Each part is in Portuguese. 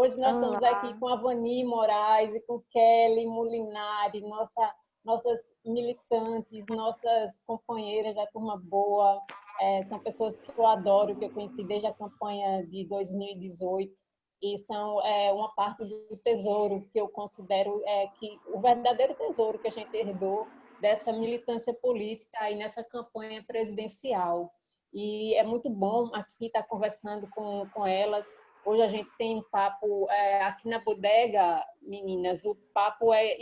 Hoje nós estamos aqui Olá. com a Vani Moraes e com Kelly Molinari, nossas militantes, nossas companheiras da Turma Boa. São pessoas que eu adoro, que eu conheci desde a campanha de 2018 e são uma parte do tesouro que eu considero que o verdadeiro tesouro que a gente herdou dessa militância política aí nessa campanha presidencial. E é muito bom aqui estar conversando com elas. Hoje a gente tem um papo aqui na bodega, meninas. O papo é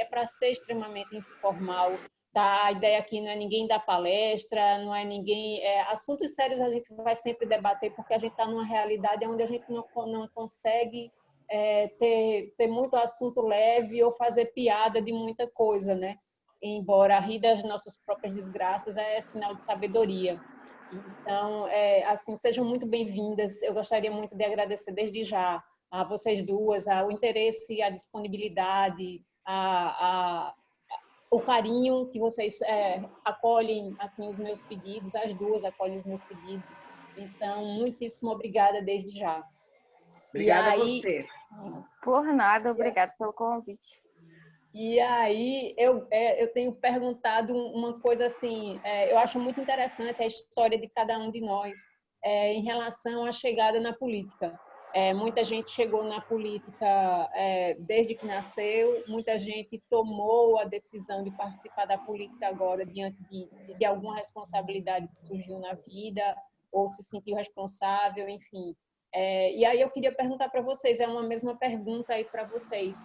para ser extremamente informal. Tá? A ideia aqui não é ninguém dar palestra, não é ninguém. Assuntos sérios a gente vai sempre debater, porque a gente está numa realidade onde a gente não consegue ter muito assunto leve ou fazer piada de muita coisa, né? Embora rir das nossas próprias desgraças é sinal de sabedoria. Então, assim, sejam muito bem-vindas. Eu gostaria muito de agradecer desde já a vocês duas, o interesse, a disponibilidade, o carinho que vocês acolhem assim os meus pedidos, as duas acolhem os meus pedidos. Então, muitíssimo obrigada desde já. Obrigada a você. Por nada, obrigada pelo convite. E aí eu tenho perguntado uma coisa assim, eu acho muito interessante a história de cada um de nós em relação à chegada na política. Muita gente chegou na política desde que nasceu, muita gente tomou a decisão de participar da política agora diante de alguma responsabilidade que surgiu na vida ou se sentiu responsável, enfim. E aí eu queria perguntar para vocês, é uma mesma pergunta aí para vocês.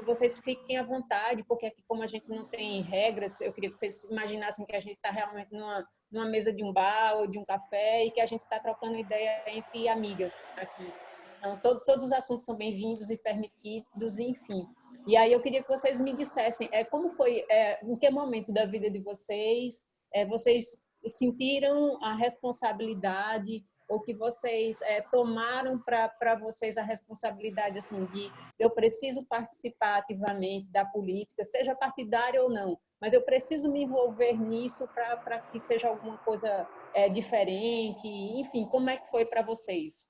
E vocês fiquem à vontade, porque aqui, como a gente não tem regras, eu queria que vocês imaginassem que a gente está realmente numa mesa de um bar ou de um café e que a gente está trocando ideia entre amigas aqui. Então, todos os assuntos são bem-vindos e permitidos, enfim. E aí eu queria que vocês me dissessem como foi, em que momento da vida de vocês, vocês sentiram a responsabilidade ou que vocês tomaram para vocês a responsabilidade assim de eu preciso participar ativamente da política, seja partidária ou não, mas eu preciso me envolver nisso para que seja alguma coisa diferente, enfim, como é que foi para vocês?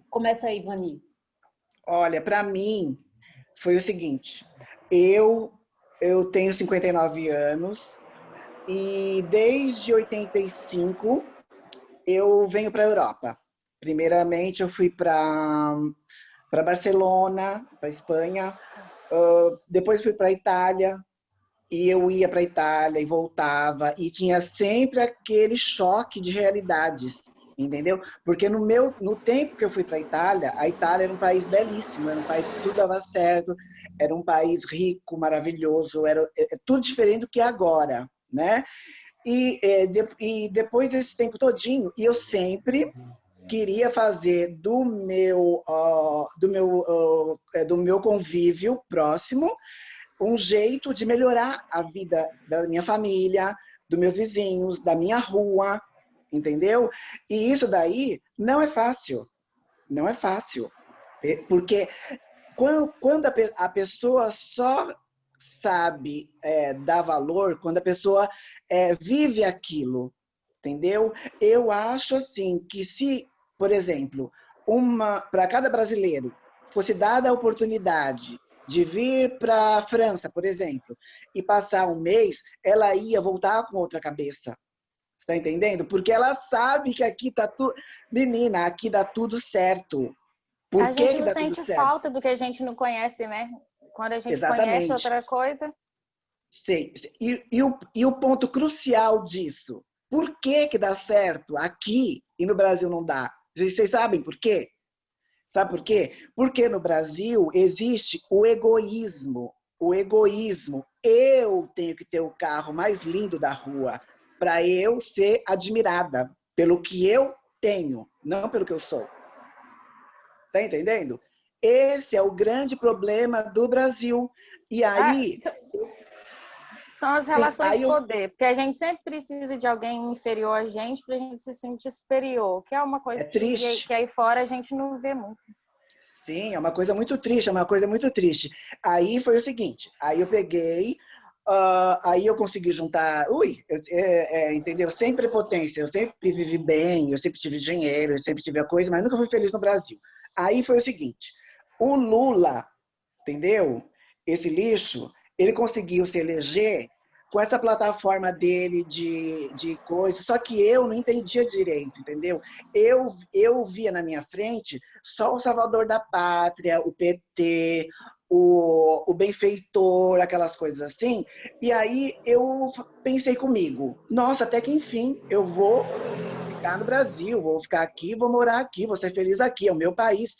Começa aí, Vani. Olha, para mim foi o seguinte, eu tenho 59 anos e desde 85 eu venho para a Europa. Primeiramente eu fui para Barcelona, para Espanha, depois fui para a Itália, e eu ia para a Itália e voltava, e tinha sempre aquele choque de realidades, entendeu? Porque no tempo que eu fui para a Itália era um país belíssimo, era um país que tudo dava certo, era um país rico, maravilhoso, era tudo diferente do que é agora, né? E depois desse tempo todinho, eu sempre queria fazer do meu convívio próximo um jeito de melhorar a vida da minha família, dos meus vizinhos, da minha rua, entendeu? E isso daí não é fácil, não é fácil, porque quando a pessoa só sabe dar valor, quando a pessoa vive aquilo, entendeu? Eu acho assim que se, por exemplo, para cada brasileiro fosse dada a oportunidade de vir para a França, por exemplo, e passar um mês, ela ia voltar com outra cabeça. Está entendendo? Porque ela sabe que aqui tá tudo... Menina, aqui dá tudo certo. Por A que gente que não dá tudo sente certo? falta do que a gente não conhece, né? Quando a gente conhece Exatamente. outra coisa. Sim. E o ponto crucial disso, por que que dá certo aqui e no Brasil não dá? Vocês sabem por quê? Sabe por quê? Porque no Brasil existe o egoísmo. O egoísmo. Eu tenho que ter o carro mais lindo da rua para eu ser admirada pelo que eu tenho, não pelo que eu sou. Tá entendendo? Esse é o grande problema do Brasil. E aí... São as relações aí de poder, porque a gente sempre precisa de alguém inferior a gente para a gente se sentir superior, que é uma coisa triste. que aí fora a gente não vê muito. Sim, é uma coisa muito triste, é uma coisa muito triste. Aí foi o seguinte, aí eu peguei, Aí eu consegui juntar, entendeu? Sem prepotência, eu sempre vivi bem, eu sempre tive dinheiro, eu sempre tive a coisa, mas nunca fui feliz no Brasil. Aí foi o seguinte, o Lula, entendeu? Esse lixo, ele conseguiu se eleger com essa plataforma dele de coisa, só que eu não entendia direito, entendeu? Eu via na minha frente só o salvador da pátria, o PT, o benfeitor, aquelas coisas assim, e aí eu pensei comigo, nossa, até que enfim eu vou ficar no Brasil, vou ficar aqui, vou morar aqui, vou ser feliz aqui, é o meu país.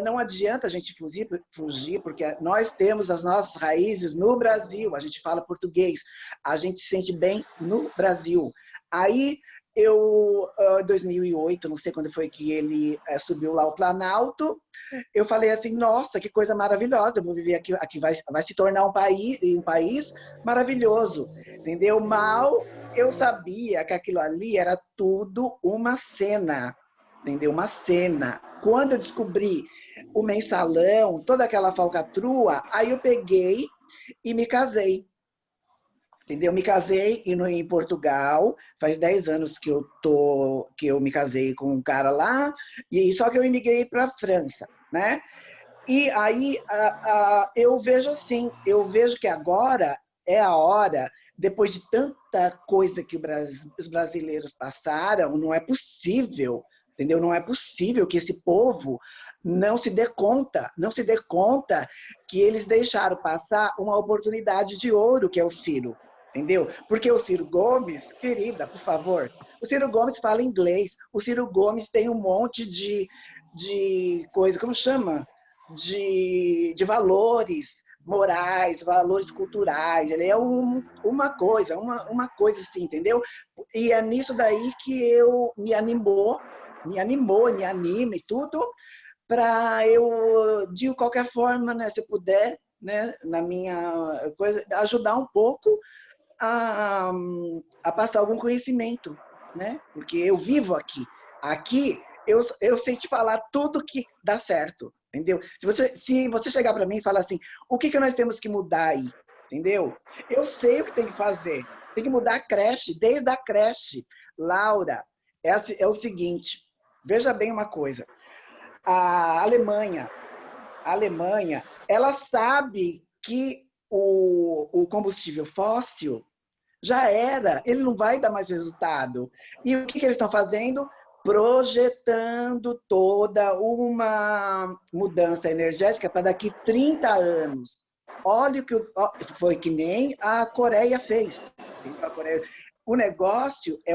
Não adianta a gente fugir, porque nós temos as nossas raízes no Brasil, a gente fala português, a gente se sente bem no Brasil. Aí, em 2008, não sei quando foi que ele subiu lá ao Planalto, eu falei assim, nossa, que coisa maravilhosa, eu vou viver aqui, aqui vai se tornar um país maravilhoso, entendeu? Mal eu sabia que aquilo ali era tudo uma cena, entendeu? Uma cena. Quando eu descobri o mensalão, toda aquela falcatrua, aí eu peguei e me casei. Entendeu? Me casei em Portugal, faz 10 anos que eu me casei com um cara lá, e só que eu imigrei para a França, né? E aí eu vejo assim, eu vejo que agora é a hora, depois de tanta coisa que os brasileiros passaram, não é possível, entendeu? Não é possível que esse povo não se dê conta que eles deixaram passar uma oportunidade de ouro, que é o Ciro, entendeu? Porque o Ciro Gomes, querida, por favor, o Ciro Gomes fala inglês, o Ciro Gomes tem um monte de coisa, como chama? De valores morais, valores culturais. Ele é uma coisa assim, entendeu? E é nisso daí que eu me anima e tudo, para eu, de qualquer forma, né, se eu puder, né, na minha coisa, ajudar um pouco a, a passar algum conhecimento, né? Porque eu vivo aqui. Aqui eu sei te falar tudo que dá certo, entendeu? Se você chegar para mim e falar assim, o que nós temos que mudar aí, entendeu? Eu sei o que tem que fazer. Tem que mudar a creche, desde a creche. Laura, é o seguinte, veja bem uma coisa. A Alemanha, ela sabe que o combustível fóssil já era, ele não vai dar mais resultado. E o que eles estão fazendo? Projetando toda uma mudança energética para daqui 30 anos. Olha o que foi que nem a Coreia fez. O negócio é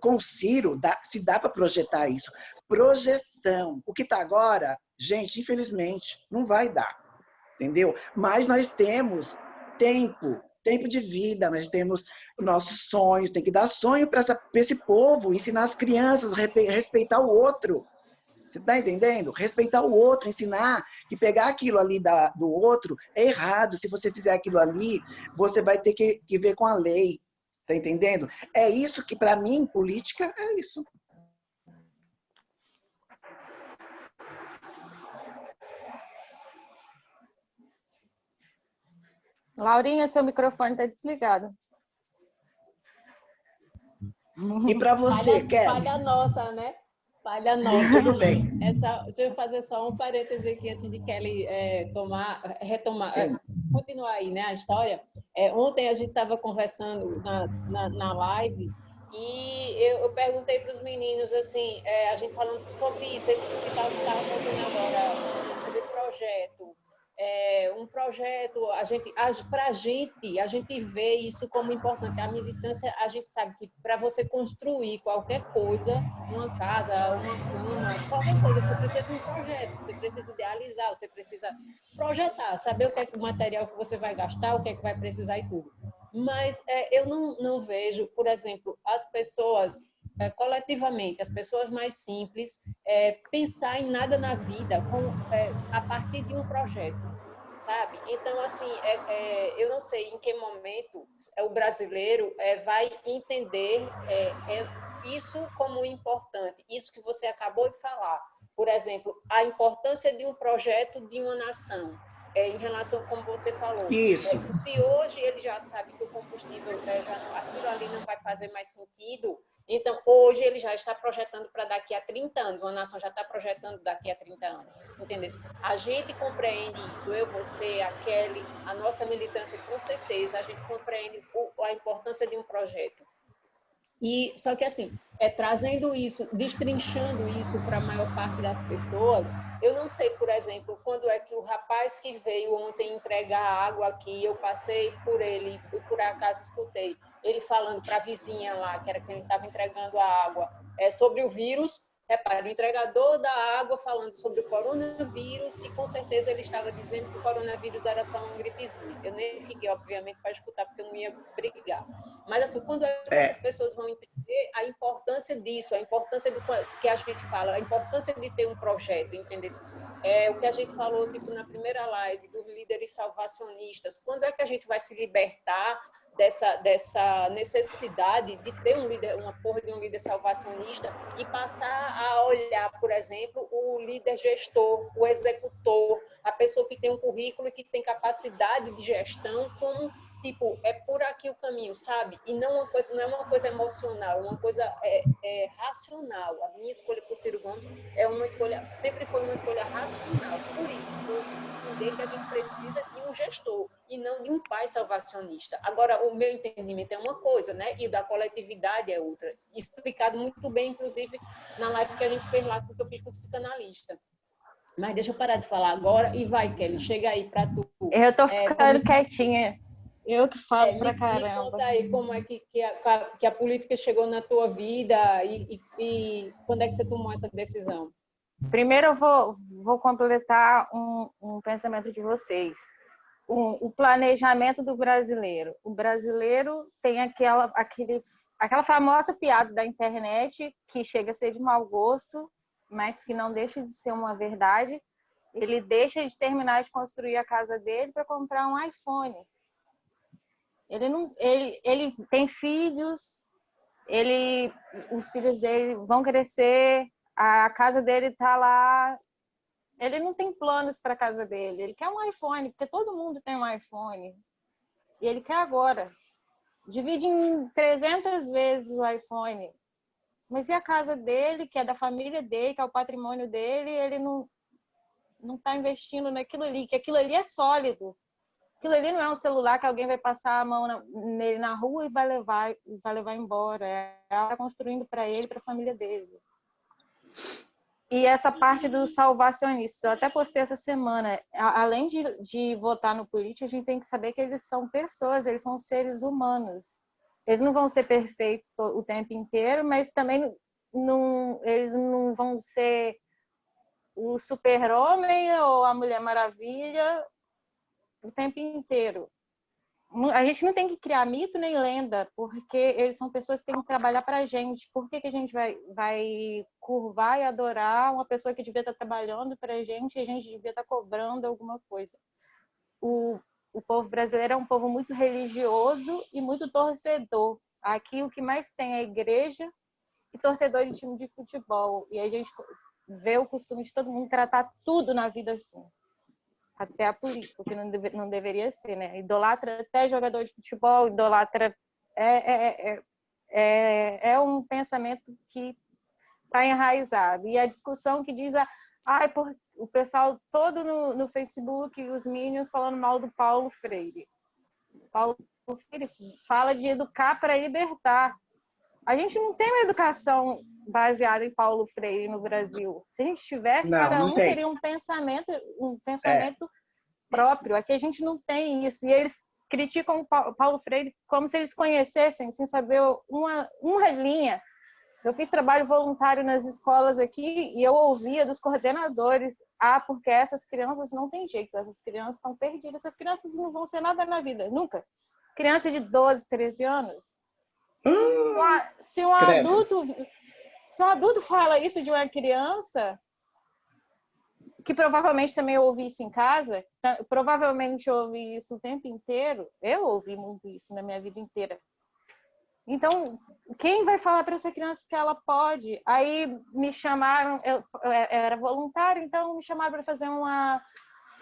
com o Ciro, se dá para projetar isso. Projeção. O que está agora, gente, infelizmente, não vai dar. Entendeu? Mas nós temos tempo de vida, nós temos nossos sonhos, tem que dar sonho para esse povo, ensinar as crianças a respeitar o outro. Você está entendendo? Respeitar o outro, ensinar que pegar aquilo ali do outro é errado. Se você fizer aquilo ali, você vai ter que ver com a lei. Está entendendo? É isso que, para mim, política é isso. Laurinha, seu microfone está desligado. E para você, Kelly? Falha nossa, né? Falha nossa. Tudo bem. Deixa eu fazer só um parêntese aqui antes de Kelly retomar, continuar aí, né, a história. Ontem a gente estava conversando na live e eu perguntei para os meninos, assim, a gente falando sobre isso, esse que estava contando agora, sobre projeto. Um projeto, para a gente vê isso como importante. A militância, a gente sabe que para você construir qualquer coisa, uma casa, uma cama, qualquer coisa, você precisa de um projeto, você precisa idealizar, você precisa projetar, saber o que é o material que você vai gastar, o que é que vai precisar e tudo. Mas eu não vejo, por exemplo, as pessoas coletivamente, as pessoas mais simples, pensar em nada na vida a partir de um projeto, sabe? Então, assim, eu não sei em que momento o brasileiro vai entender isso como importante, isso que você acabou de falar. Por exemplo, a importância de um projeto de uma nação. em relação como você falou. Isso. Se hoje ele já sabe que o combustível, aquilo ali não vai fazer mais sentido, então hoje ele já está projetando para daqui a 30 anos, uma nação já está projetando daqui a 30 anos, entendeu? A gente compreende isso, eu, você, a Kelly, a nossa militância, com certeza, a gente compreende a importância de um projeto. E só que assim, trazendo isso, destrinchando isso para a maior parte das pessoas, eu não sei, por exemplo, quando é que o rapaz que veio ontem entregar água aqui, eu passei por ele, por acaso escutei ele falando para a vizinha lá, que era quem estava entregando a água, sobre o vírus. Repare, o entregador da água falando sobre o coronavírus, e com certeza ele estava dizendo que o coronavírus era só uma gripezinha. Eu nem fiquei, obviamente, para escutar, porque eu não ia brigar. Mas, assim, quando essas pessoas vão entender a importância disso, a importância do que a gente fala, a importância de ter um projeto, entender? O que a gente falou, tipo, na primeira live, dos líderes salvacionistas. Quando é que a gente vai se libertar dessa necessidade de ter um líder, uma porra de um líder salvacionista, e passar a olhar, por exemplo, o líder gestor, o executor, a pessoa que tem um currículo e que tem capacidade de gestão como, tipo, por aqui o caminho, sabe? E não é uma coisa emocional, é uma coisa racional. A minha escolha por Ciro Gomes sempre foi uma escolha racional, por isso, por entender que a gente precisa de um gestor e não de um pai salvacionista. Agora, o meu entendimento é uma coisa, né? E da coletividade é outra. Explicado muito bem, inclusive, na live que a gente fez lá, que eu fiz com o psicanalista. Mas deixa eu parar de falar agora e vai, Kelly, chega aí para tu. Eu tô ficando quietinha. Eu que falo pra caramba. Me conta aí como é que a política chegou na tua vida e quando é que você tomou essa decisão? Primeiro eu vou completar um pensamento de vocês. O planejamento do brasileiro. O brasileiro tem aquela famosa piada da internet que chega a ser de mau gosto, mas que não deixa de ser uma verdade. Ele deixa de terminar de construir a casa dele para comprar um iPhone. Ele tem filhos, os filhos dele vão crescer, a casa dele está lá. Ele não tem planos para a casa dele. Ele quer um iPhone, porque todo mundo tem um iPhone. E ele quer agora. Divide em 300 vezes o iPhone. Mas e a casa dele, que é da família dele, que é o patrimônio dele, ele não está investindo naquilo ali, que aquilo ali é sólido. Aquilo ali não é um celular que alguém vai passar a mão nele na rua e vai levar embora. Ela está construindo para ele, para a família dele. E essa parte do salvacionista, eu até postei essa semana, além de votar no político, a gente tem que saber que eles são pessoas, eles são seres humanos. Eles não vão ser perfeitos o tempo inteiro, mas também eles não vão ser o super-homem ou a Mulher Maravilha o tempo inteiro. A gente não tem que criar mito nem lenda, porque eles são pessoas que têm que trabalhar para a gente. Por que a gente vai curvar e adorar uma pessoa que devia estar trabalhando para a gente e a gente devia estar cobrando alguma coisa? O povo brasileiro é um povo muito religioso e muito torcedor. Aqui o que mais tem é a igreja e torcedor de time de futebol. E a gente vê o costume de todo mundo tratar tudo na vida assim. Até a política, que não deveria ser, né? Idolatra até jogador de futebol, idolatra... É um pensamento que está enraizado. E a discussão que diz... o pessoal todo no Facebook, os minions falando mal do Paulo Freire. Paulo Freire fala de educar para libertar. A gente não tem uma educação baseada em Paulo Freire no Brasil. Se a gente tivesse, cada um teria um pensamento próprio. Aqui a gente não tem isso. E eles criticam o Paulo Freire como se eles conhecessem, sem saber uma linha. Eu fiz trabalho voluntário nas escolas aqui e eu ouvia dos coordenadores: porque essas crianças não têm jeito, essas crianças estão perdidas, essas crianças não vão ser nada na vida, nunca. Criança de 12, 13 anos. Se um adulto fala isso de uma criança, que provavelmente também eu ouvi isso em casa, provavelmente eu ouvi isso o tempo inteiro, eu ouvi muito isso na minha vida inteira. Então, quem vai falar para essa criança que ela pode? Aí me chamaram, eu era voluntário, então me chamaram para fazer uma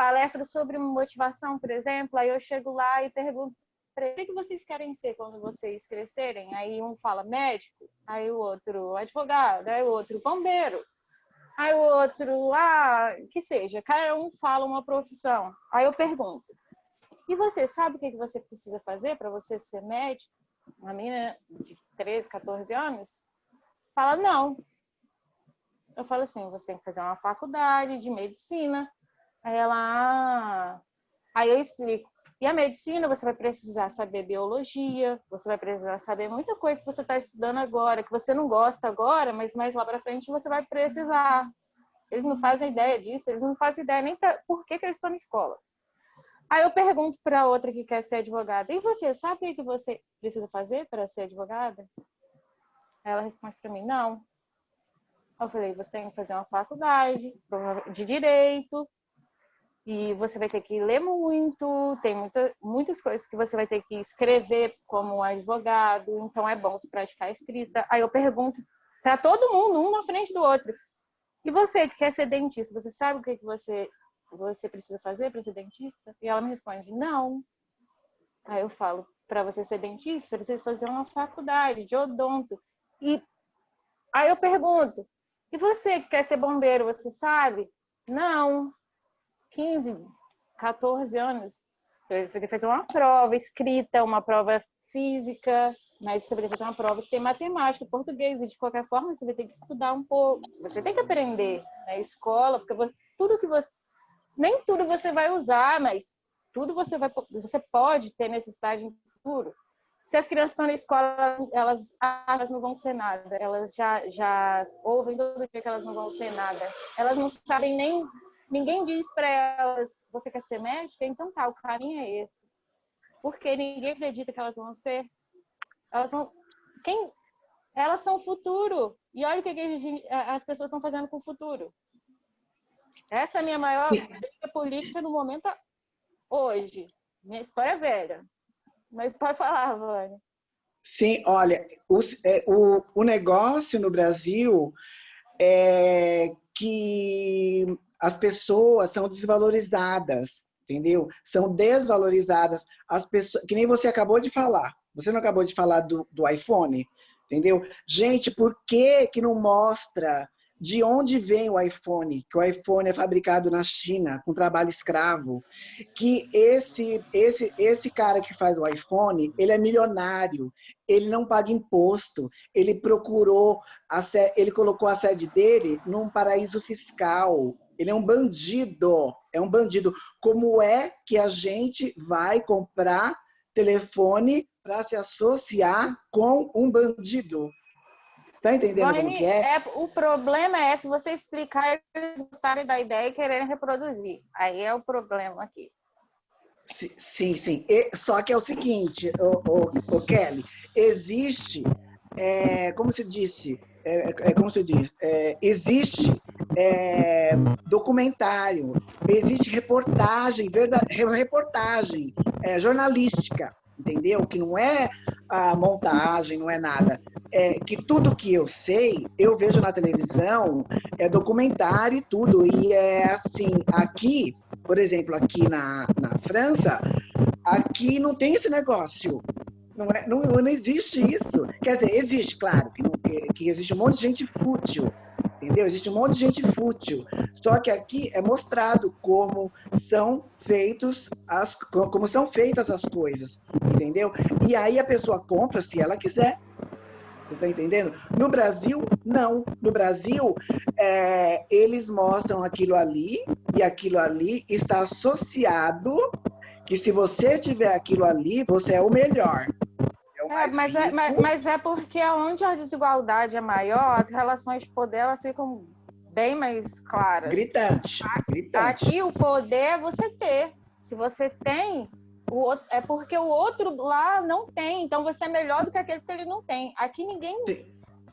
palestra sobre motivação, por exemplo, aí eu chego lá e pergunto o que vocês querem ser quando vocês crescerem? Aí um fala médico, aí o outro advogado, aí o outro bombeiro, aí o outro, que seja, cada um fala uma profissão. Aí eu pergunto, e você sabe o que você precisa fazer para você ser médico? Uma menina de 13, 14 anos fala, não. Eu falo assim, você tem que fazer uma faculdade de medicina. Aí ela, aí eu explico. E a medicina, você vai precisar saber biologia, você vai precisar saber muita coisa que você está estudando agora, que você não gosta agora, mas mais lá para frente você vai precisar. Eles não fazem ideia disso, eles não fazem ideia nem por que eles estão na escola. Aí eu pergunto para outra que quer ser advogada, e você sabe o que você precisa fazer para ser advogada? Aí ela responde para mim, não. Eu falei, você tem que fazer uma faculdade de direito, e você vai ter que ler muito, tem muitas coisas que você vai ter que escrever como advogado, então é bom se praticar a escrita. Aí eu pergunto para todo mundo, um na frente do outro. E você que quer ser dentista, você sabe o que você precisa fazer para ser dentista? E ela me responde, não. Aí eu falo, para você ser dentista, você precisa fazer uma faculdade de odonto. E aí eu pergunto, e você que quer ser bombeiro, você sabe? Não. 15, 14 anos, você vai ter que fazer uma prova escrita, uma prova física, mas você vai ter que fazer uma prova que tem matemática, português, e de qualquer forma você vai ter que estudar um pouco. Você tem que aprender na escola, porque nem tudo você vai usar, mas tudo você pode ter necessidade no futuro. Se as crianças estão na escola, elas não vão ser nada, elas já ouvem todo dia que elas não vão ser nada, elas não sabem nem. Ninguém diz para elas, você quer ser médica? Então tá, o caminho é esse. Porque ninguém acredita que elas vão ser. Elas são o futuro. E olha o que as pessoas estão fazendo com o futuro. Essa é a minha maior briga política no momento hoje. Minha história é velha. Mas pode falar, Vânia. Sim, olha, o negócio no Brasil é que as pessoas são desvalorizadas, entendeu? São desvalorizadas. As pessoas, que nem você acabou de falar. Você não acabou de falar do iPhone, entendeu? Gente, por que não mostra de onde vem o iPhone? Que o iPhone é fabricado na China, com trabalho escravo. Que esse cara que faz o iPhone, ele é milionário, ele não paga imposto, ele ele colocou a sede dele num paraíso fiscal. Ele é um bandido, é um bandido. Como é que a gente vai comprar telefone para se associar com um bandido? Está entendendo como que é? O problema é se você explicar, eles gostarem da ideia e quererem reproduzir. Aí é o problema aqui. Sim, sim. Só que é o seguinte, Kelly, existe, como se disse, existe documentário, existe reportagem jornalística, entendeu? Que não é a montagem, não é nada. Que tudo que eu sei, eu vejo na televisão, é documentário e tudo. E é assim, aqui, por exemplo, aqui na França, aqui não tem esse negócio. Não existe isso. Quer dizer, existe, claro, que existe um monte de gente fútil, entendeu? Existe um monte de gente fútil. Só que aqui é mostrado como são feitas as coisas, entendeu? E aí a pessoa compra se ela quiser. Tá entendendo? No Brasil, não. No Brasil, eles mostram aquilo ali, e aquilo ali está associado que se você tiver aquilo ali, você é o melhor. Mas é porque onde a desigualdade é maior, as relações de poder elas ficam bem mais claras. Gritante. Aqui o poder é você ter. Se você tem, é porque o outro lá não tem. Então você é melhor do que aquele que ele não tem. Aqui ninguém...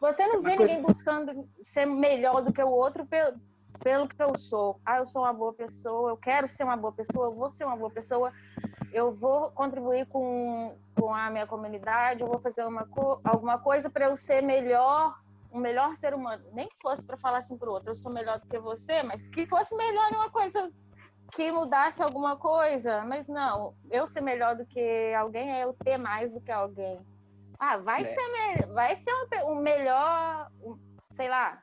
Você não vê ninguém buscando ser melhor do que o outro pelo que eu sou. Eu sou uma boa pessoa, eu quero ser uma boa pessoa, eu vou ser uma boa pessoa, eu vou contribuir com a minha comunidade, eu vou fazer alguma coisa para eu ser um melhor ser humano. Nem que fosse para falar assim para o outro, eu sou melhor do que você, mas que fosse melhor em uma coisa que mudasse alguma coisa, mas não, eu ser melhor do que alguém é eu ter mais do que alguém. Ah, vai ser um melhor, sei lá,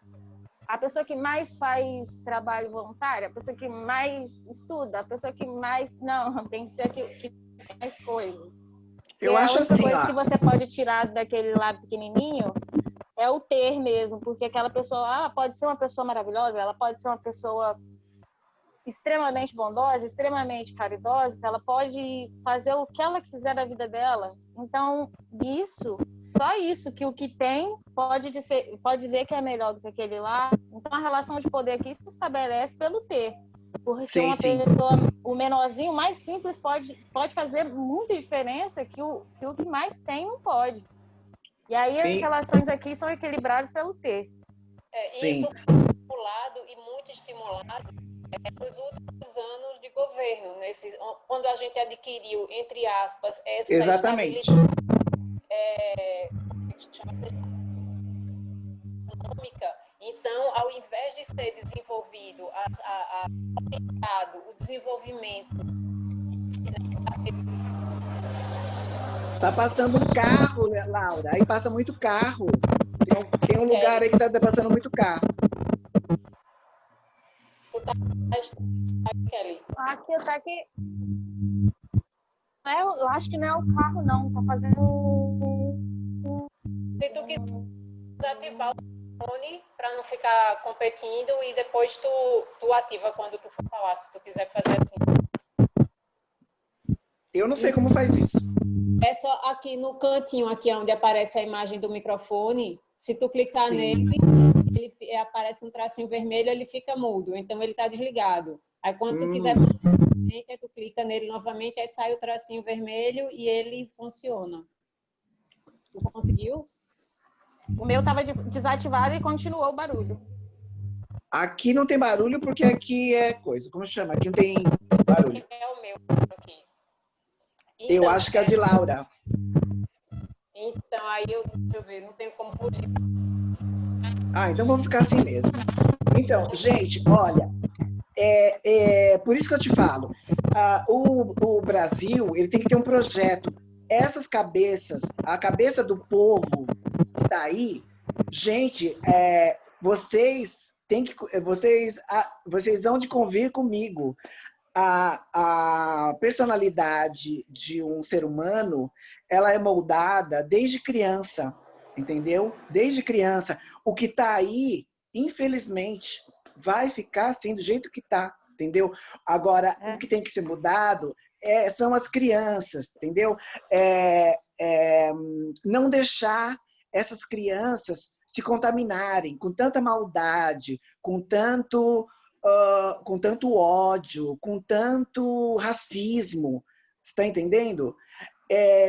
a pessoa que mais faz trabalho voluntário, a pessoa que mais estuda, a pessoa que mais... Não, tem que ser que tem mais coisas. Eu a acho única assim, coisa ó. que você pode tirar daquele lado pequenininho é o ter mesmo, porque aquela pessoa, ela pode ser uma pessoa maravilhosa, ela pode ser uma pessoa extremamente bondosa, extremamente caridosa, ela pode fazer o que ela quiser da vida dela. Então, só isso, que o que tem pode dizer que é melhor do que aquele lá. Então, a relação de poder aqui se estabelece pelo ter. Porque Sim, uma sim. pessoa, o menorzinho, mais simples, pode fazer muita diferença que o que mais tem não pode. E aí as Sim, relações aqui são equilibradas pelo ter. Isso sim. foi estimulado e muito estimulado nos últimos anos de governo, quando a gente adquiriu, entre aspas, essa Exatamente. estabilidade econômica. Então, ao invés de ser desenvolvido, o desenvolvimento... Tá passando um carro, Laura, aí passa muito carro. Tem um lugar aí que tá passando muito carro. Kelly? Aqui, tá aqui. Eu acho que não é o carro, não. Tá fazendo... Se tu quiser desativar o fone para não ficar competindo e depois tu ativa quando tu for falar, se tu quiser fazer assim. Eu não sei como faz isso. É só aqui no cantinho, aqui onde aparece a imagem do microfone, se tu clicar Sim. nele, aparece um tracinho vermelho, ele fica mudo, então ele está desligado. Aí quando tu quiser aí tu clica nele novamente, aí sai o tracinho vermelho e ele funciona. Tu conseguiu? O meu estava desativado e continuou o barulho. Aqui não tem barulho porque aqui é coisa. Como chama? Aqui não tem barulho. É o meu aqui. Eu Então, acho que é o de Laura. Então, aí deixa eu ver, não tenho como fugir. Ah, então vamos ficar assim mesmo. Então, gente, olha, por isso que eu te falo, o Brasil ele tem que ter um projeto. Essas cabeças, a cabeça do povo que está aí, gente, vocês têm que, vocês vão de convir comigo. A personalidade de um ser humano, ela é moldada desde criança, entendeu? Desde criança. O que está aí, infelizmente, vai ficar assim, do jeito que está, entendeu? Agora, o que tem que ser mudado são as crianças, entendeu? Não deixar essas crianças se contaminarem com tanta maldade, com tanto ódio, com tanto racismo. Você está entendendo?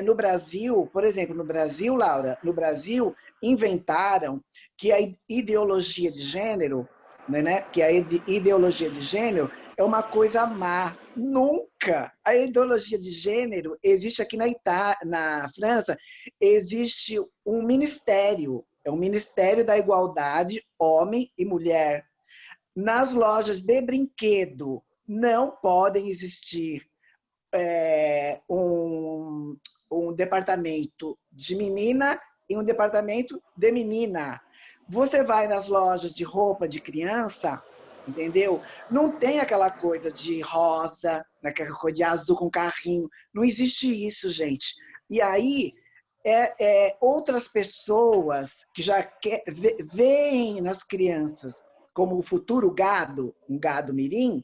No Brasil, por exemplo, no Brasil, Laura, no Brasil, inventaram que a ideologia de gênero, né, que a ideologia de gênero é uma coisa má. Nunca! A ideologia de gênero existe aqui na França, existe um ministério, é o Ministério da Igualdade, homem e mulher. Nas lojas de brinquedo não podem existir um departamento de menina e um departamento de menina. Você vai nas lojas de roupa de criança, entendeu? Não tem aquela coisa de rosa, aquela coisa de azul com carrinho. Não existe isso, gente. E aí, outras pessoas que já veem nas crianças como o futuro gado, um gado mirim,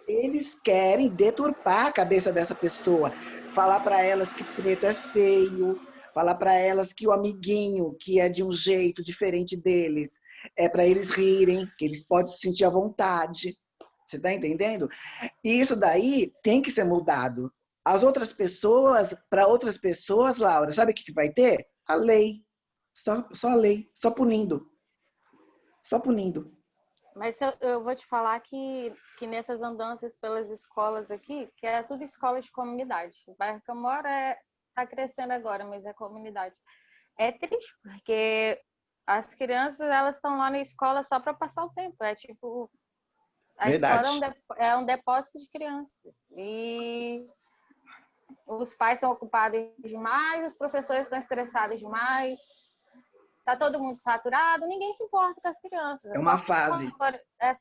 eles querem deturpar a cabeça dessa pessoa, falar para elas que preto é feio, falar para elas que o amiguinho, que é de um jeito diferente deles, é para eles rirem, que eles podem se sentir à vontade. Você está entendendo? E isso daí tem que ser mudado. As outras pessoas, para outras pessoas, Laura, sabe o que vai ter? A lei. Só a lei, só punindo. Só punindo. Mas eu vou te falar que nessas andanças pelas escolas aqui, que é tudo escola de comunidade. O bairro que eu moro está crescendo agora, mas é comunidade. É triste, porque as crianças elas estão lá na escola só para passar o tempo. É tipo, A escola é um depósito de crianças. E os pais estão ocupados demais, os professores estão estressados demais, está todo mundo saturado, ninguém se importa com as crianças. É uma fase.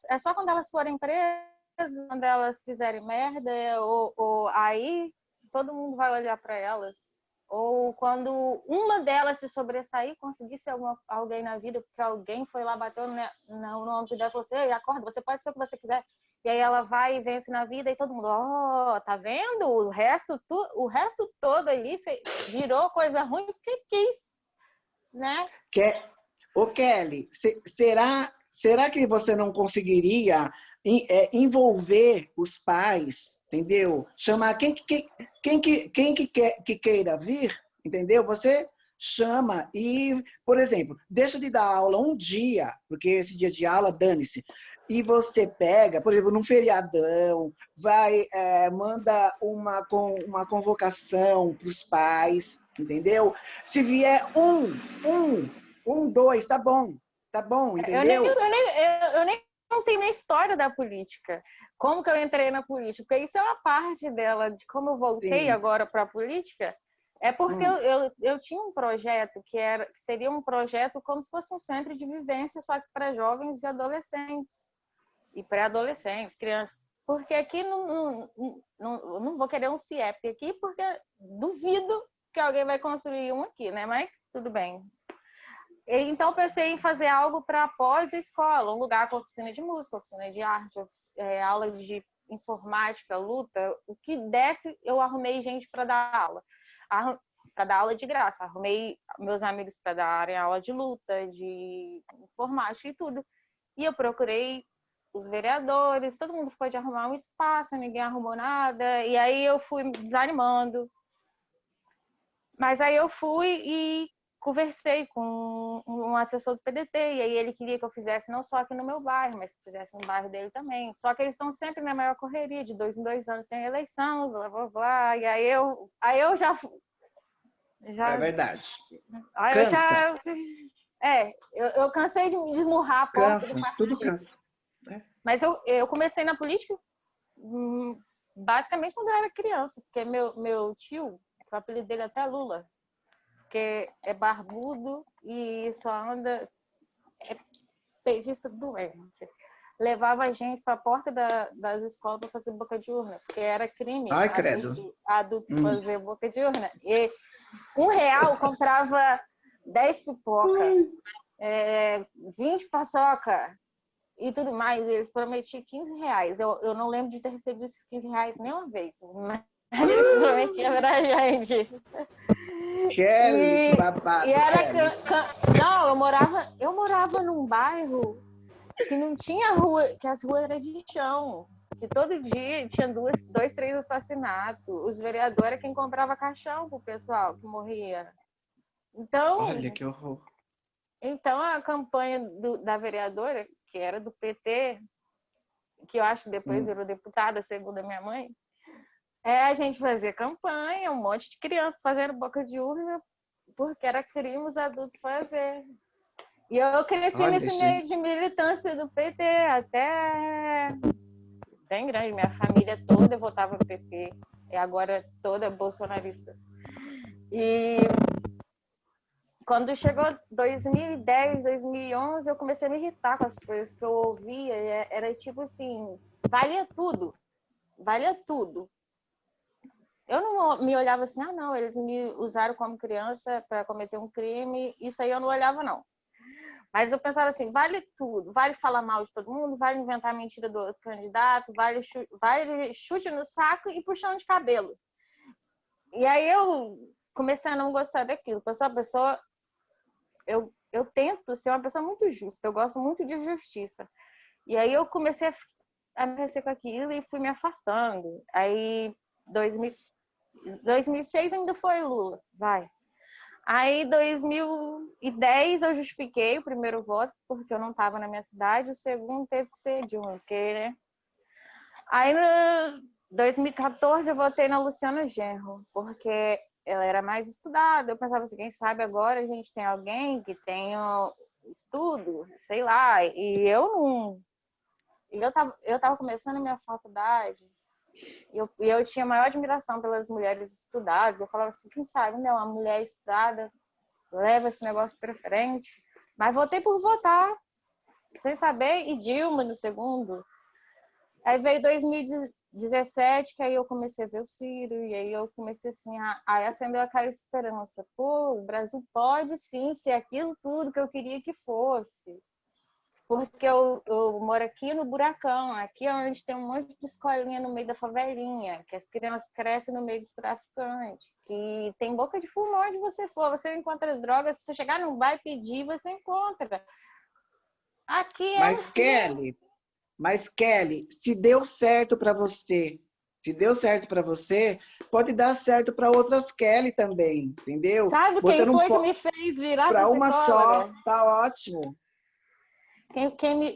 É só quando elas forem presas, quando elas fizerem merda, ou aí todo mundo vai olhar para elas. Ou quando uma delas se sobressair, conseguir ser alguém na vida, porque alguém foi lá, bateu no ombro dela e falou assim, ei, acorda, você pode ser o que você quiser. E aí ela vai e vence na vida e todo mundo, tá vendo? O resto todo ali virou coisa ruim porque quis, né? Ô, Kelly, será que você não conseguiria envolver os pais, entendeu? Chamar quem que queira vir, entendeu? Você chama e, por exemplo, deixa de dar aula um dia, porque esse dia de aula, dane-se, e você pega, por exemplo, num feriadão, manda uma convocação para os pais, entendeu? Se vier dois, tá bom, entendeu? Eu nem contei na história da política. Como que eu entrei na política? Porque isso é uma parte dela, de como eu voltei Sim. agora para a política. É porque eu tinha um projeto que seria um projeto como se fosse um centro de vivência, só que para jovens e adolescentes. E pré-adolescentes, crianças. Porque aqui não vou querer um CIEP aqui, porque duvido que alguém vai construir um aqui, né? Mas tudo bem. Então, pensei em fazer algo para após a escola, um lugar com oficina de música, oficina de arte, aula de informática, luta, o que desse, eu arrumei gente para dar aula. Para dar aula de graça. Arrumei meus amigos para darem aula de luta, de informática e tudo. E eu procurei os vereadores, todo mundo ficou de arrumar um espaço, ninguém arrumou nada. E aí eu fui desanimando. Mas aí eu fui e conversei com um assessor do PDT, e aí ele queria que eu fizesse não só aqui no meu bairro, mas que fizesse no bairro dele também. Só que eles estão sempre na maior correria, de 2 em 2 anos tem eleição, blá, blá, blá. E aí eu já... É verdade. Aí Cansa. eu cansei de me desmurrar a porta do partido. Tudo cansa. Mas eu comecei na política basicamente quando eu era criança, porque meu tio, o apelido dele até Lula, porque é barbudo e só anda petista doente. Levava a gente para a porta das escolas para fazer boca de urna, porque era crime adulto fazer boca de urna. E R$1 comprava 10 pipoca, 20 paçoca e tudo mais. Eles prometiam R$15. Eu não lembro de ter recebido esses R$15 nenhuma vez, mas eles prometiam para a gente. Kelly, que babado. E era não, eu morava num bairro que não tinha rua, que as ruas eram de chão, que todo dia tinha 2, 3 assassinatos. Os vereadores eram quem comprava caixão pro pessoal que morria. Então, olha que horror. Então a campanha da vereadora, que era do PT, que eu acho que depois virou deputada, segundo a minha mãe, a gente fazia campanha, um monte de crianças fazendo boca de urna, porque era crime os adultos fazer. E eu cresci nesse meio de militância do PT, até bem grande. Minha família toda votava PT, e agora toda bolsonarista. E quando chegou 2010, 2011, eu comecei a me irritar com as coisas que eu ouvia. Era tipo assim, valia tudo. Eu não me olhava assim, não, eles me usaram como criança para cometer um crime. Isso aí eu não olhava, não. Mas eu pensava assim, vale tudo. Vale falar mal de todo mundo, vale inventar mentira do outro candidato, vale chute no saco e puxão de cabelo. E aí eu comecei a não gostar daquilo. Eu tento ser uma pessoa muito justa, eu gosto muito de justiça. E aí eu comecei a me receber com aquilo e fui me afastando. Aí 2006 ainda foi Lula, vai. Aí 2010 eu justifiquei o primeiro voto, porque eu não estava na minha cidade, o segundo teve que ser Dilma, porque, né? Aí em 2014 eu votei na Luciana Genro, porque ela era mais estudada. Eu pensava assim, quem sabe agora a gente tem alguém que tenha estudo, sei lá. E eu E eu tava começando a minha faculdade e eu tinha maior admiração pelas mulheres estudadas. Eu falava assim, quem sabe, né, uma mulher estudada leva esse negócio para frente. Mas votei por votar, sem saber, e Dilma no segundo. Aí veio 2017, que aí eu comecei a ver o Ciro, e aí eu comecei assim, aí acendeu aquela esperança. Pô, o Brasil pode sim ser aquilo tudo que eu queria que fosse. Porque eu moro aqui no Buracão, aqui é onde tem um monte de escolinha no meio da favelinha, que as crianças crescem no meio dos traficantes, que tem boca de fumo onde você for, você encontra drogas, se você chegar num bar e pedir, você encontra. Aqui é Mas, assim. Kelly, se deu certo para você, se deu certo para você, pode dar certo para outras Kelly também, entendeu? Sabe Você quem não foi que pode, me fez virar para uma só, psicóloga? tá ótimo.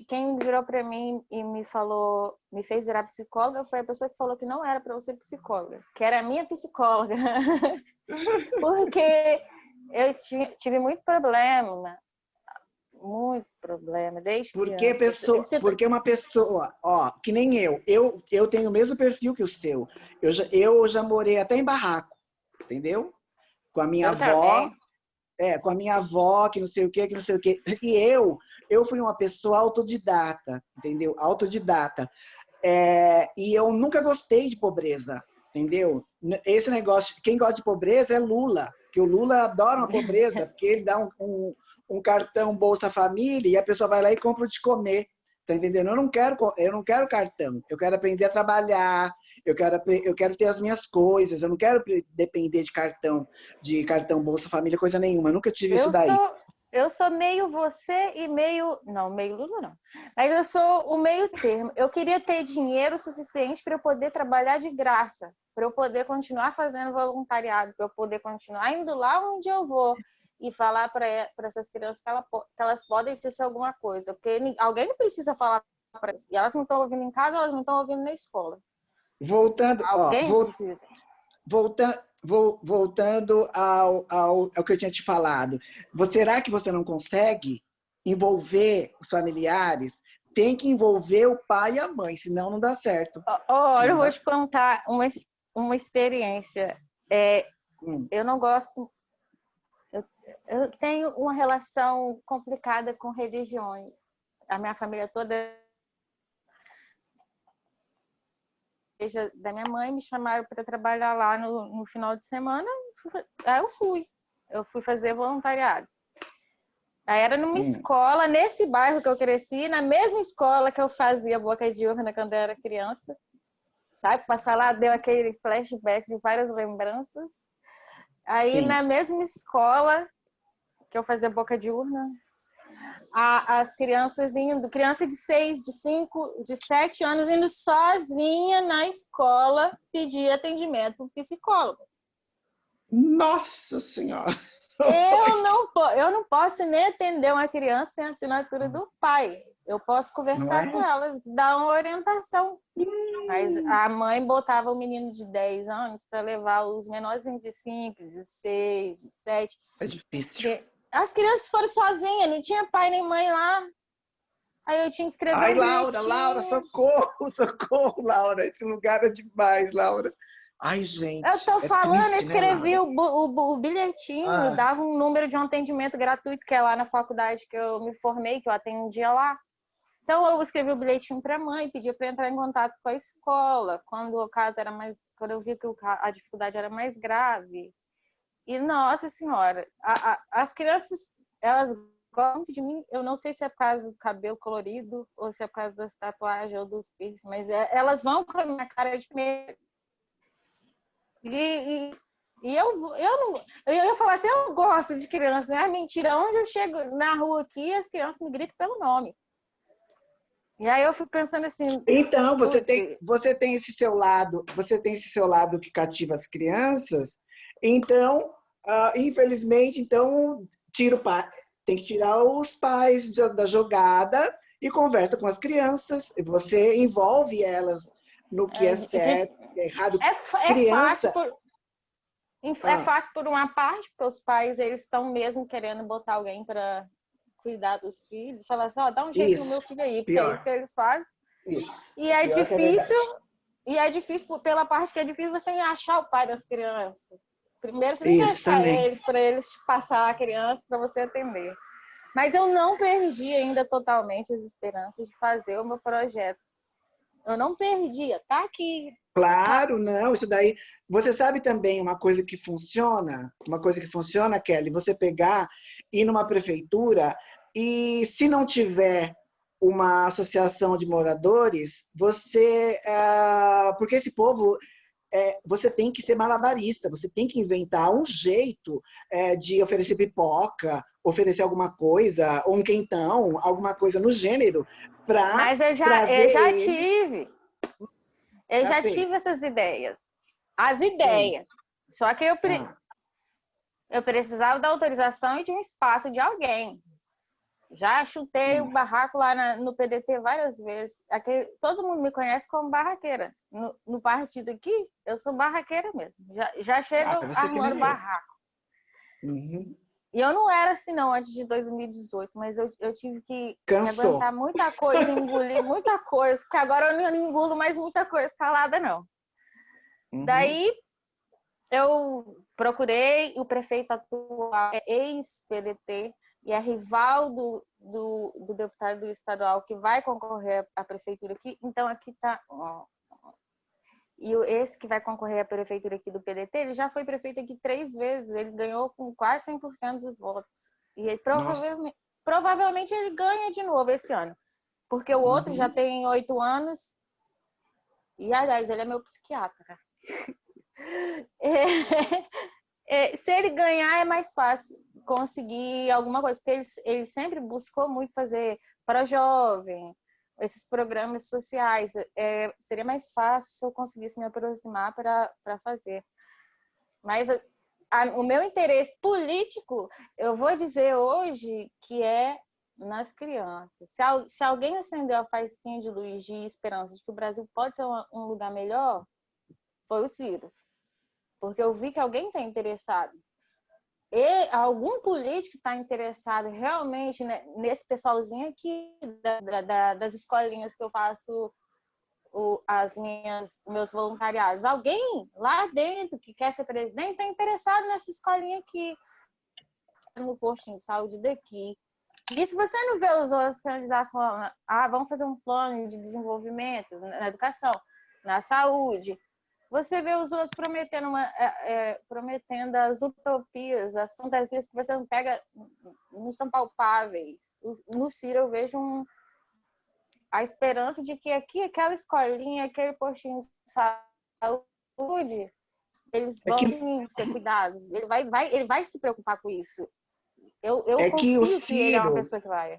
Quem virou para mim e me falou, me fez virar psicóloga foi a pessoa que falou que não era para eu ser psicóloga, que era a minha psicóloga. Porque eu tive muito problema, desde criança. Porque uma pessoa, ó, que nem eu tenho o mesmo perfil que o seu. Eu já morei até em barraco, entendeu? Com a minha Eu avó, também. com a minha avó, que não sei o quê, que não sei o quê. E eu fui uma pessoa autodidata, entendeu? Autodidata. E eu nunca gostei de pobreza, entendeu? Esse negócio, quem gosta de pobreza é Lula, que o Lula adora uma pobreza, porque ele dá um cartão Bolsa Família e a pessoa vai lá e compra o de comer. Tá entendendo? Eu não quero cartão, eu quero aprender a trabalhar, eu quero ter as minhas coisas, eu não quero depender de cartão Bolsa Família, coisa nenhuma, eu nunca tive isso Eu daí. sou, eu sou meio você e meio. Não, meio Lula não. Mas eu sou o meio termo. Eu queria ter dinheiro suficiente para eu poder trabalhar de graça, para eu poder continuar fazendo voluntariado, para eu poder continuar indo lá onde eu vou e falar para essas crianças que elas podem ser alguma coisa. Porque alguém não precisa falar para elas. E elas não estão ouvindo em casa, elas não estão ouvindo na escola. Voltando, ó, Alguém precisa. voltando ao que eu tinha te falado, será que você não consegue envolver os familiares? Tem que envolver o pai e a mãe, senão não dá certo. Olha, eu Não vou dá? te contar uma experiência. Hum. Eu não gosto. Eu tenho uma relação complicada com religiões. A minha família toda é igreja da minha mãe, me chamaram para trabalhar lá no final de semana. Aí eu fui. Eu fui fazer voluntariado. Aí era numa escola, nesse bairro que eu cresci, na mesma escola que eu fazia boca de urna quando eu era criança. Sabe? Passar lá deu aquele flashback de várias lembranças. Aí Sim. na mesma escola que eu fazia boca de urna, as crianças indo, criança de 6, de 5, de 7 anos indo sozinha na escola pedir atendimento para o psicólogo. Nossa Senhora! Eu não posso nem atender uma criança sem assinatura do pai. Eu posso Não conversar é? com elas, dar uma orientação. Mas a mãe botava o menino de 10 anos para levar os menorzinhos de 5, de 6, de 7. É difícil. As crianças foram sozinhas, não tinha pai nem mãe lá. Aí eu tinha que escrever Ai, um Laura, bilhetinho. socorro, socorro, Laura. Esse lugar é demais, Laura. Ai, Eu gente, tô é falando, eu triste, né, escrevi Laura? o bilhetinho, eu Ah, dava um número de um atendimento gratuito, que é lá na faculdade que eu me formei, que eu atendia lá. Então eu escrevi o bilhetinho para a mãe, pedi para entrar em contato com a escola, quando o caso era mais, quando eu vi que a dificuldade era mais grave. E nossa senhora, as crianças, elas gostam de mim. Eu não sei se é por causa do cabelo colorido ou se é por causa das tatuagens ou dos piercing, mas elas vão com a minha cara de medo. E eu ia falar assim, eu gosto de criança, né? Mentira, onde eu chego na rua aqui, as crianças me gritam pelo nome. E aí eu fico pensando assim, então, você putz, tem, você tem esse seu lado que cativa as crianças. Então, infelizmente, então tira o pai, tem que tirar os pais da jogada e conversa com as crianças. E você envolve elas no que é certo, no que é errado. é fácil Criança, é fácil por uma parte, porque os pais eles estão mesmo querendo botar alguém para cuidar dos filhos, falar assim, ó, dá um jeito no isso, meu filho aí, porque é isso pior. que eles fazem. Isso. E é Pior que é difícil, verdade. pela parte que é difícil você achar o pai das crianças. Primeiro você tem que Isso achar também. eles, para eles te passar a criança para você atender. Mas eu não perdi ainda totalmente as esperanças de fazer o meu projeto. Eu não perdi, tá aqui. Claro, não, isso daí. Você sabe também uma coisa que funciona, Kelly, você pegar, ir numa prefeitura e se não tiver uma associação de moradores, porque esse povo, você tem que ser malabarista, você tem que inventar um jeito de oferecer pipoca, oferecer alguma coisa, ou um quentão, alguma coisa no gênero, para Mas eu trazer já eles. tive. Eu Já já tive fez? essas ideias. As Sim. ideias. Só que Ah, eu precisava da autorização e de um espaço de alguém. Já chutei o sim. barraco lá no PDT várias vezes. Aqui, todo mundo me conhece como barraqueira. No partido aqui, eu sou barraqueira mesmo. Já chego Você que arrumando nem eu. barraco. Uhum. E eu não era assim, não, antes de 2018, mas eu tive que aguentar Cansou. muita coisa, engolir muita coisa, que agora eu não engulo mais muita coisa calada, não. Uhum. Daí eu procurei o prefeito atual, ex-PDT, e é rival do deputado estadual que vai concorrer à prefeitura aqui. Então, aqui está. E esse que vai concorrer à prefeitura aqui do PDT, ele já foi prefeito aqui 3 vezes, ele ganhou com quase 100% dos votos. E ele, Nossa. provavelmente ele ganha de novo esse ano, porque o outro já Uhum. tem 8 anos, e aliás, ele é meu psiquiatra. Se ele ganhar, é mais fácil conseguir alguma coisa, porque ele sempre buscou muito fazer para jovem, esses programas sociais. Seria mais fácil se eu conseguisse me aproximar para fazer. Mas o meu interesse político, eu vou dizer hoje que é nas crianças. Se alguém acendeu a faísquinha de luz de esperança de que o Brasil pode ser um lugar melhor, foi o Ciro. Porque eu vi que alguém está interessado. E algum político está interessado realmente, né, nesse pessoalzinho aqui das escolinhas que eu faço meus voluntariados. Alguém lá dentro que quer ser presidente está interessado nessa escolinha aqui, no postinho de saúde daqui. E se você não vê os outros candidatos falando, vamos fazer um plano de desenvolvimento na educação, na saúde, você vê os outros prometendo as utopias, as fantasias que você não pega, não são palpáveis. No Ciro eu vejo a esperança de que aqui, aquela escolinha, aquele postinho de saúde, eles É vão que, sim, ser cuidados. Ele vai se preocupar com isso. Eu é que o confio que ele é uma Ciro, pessoa que vai.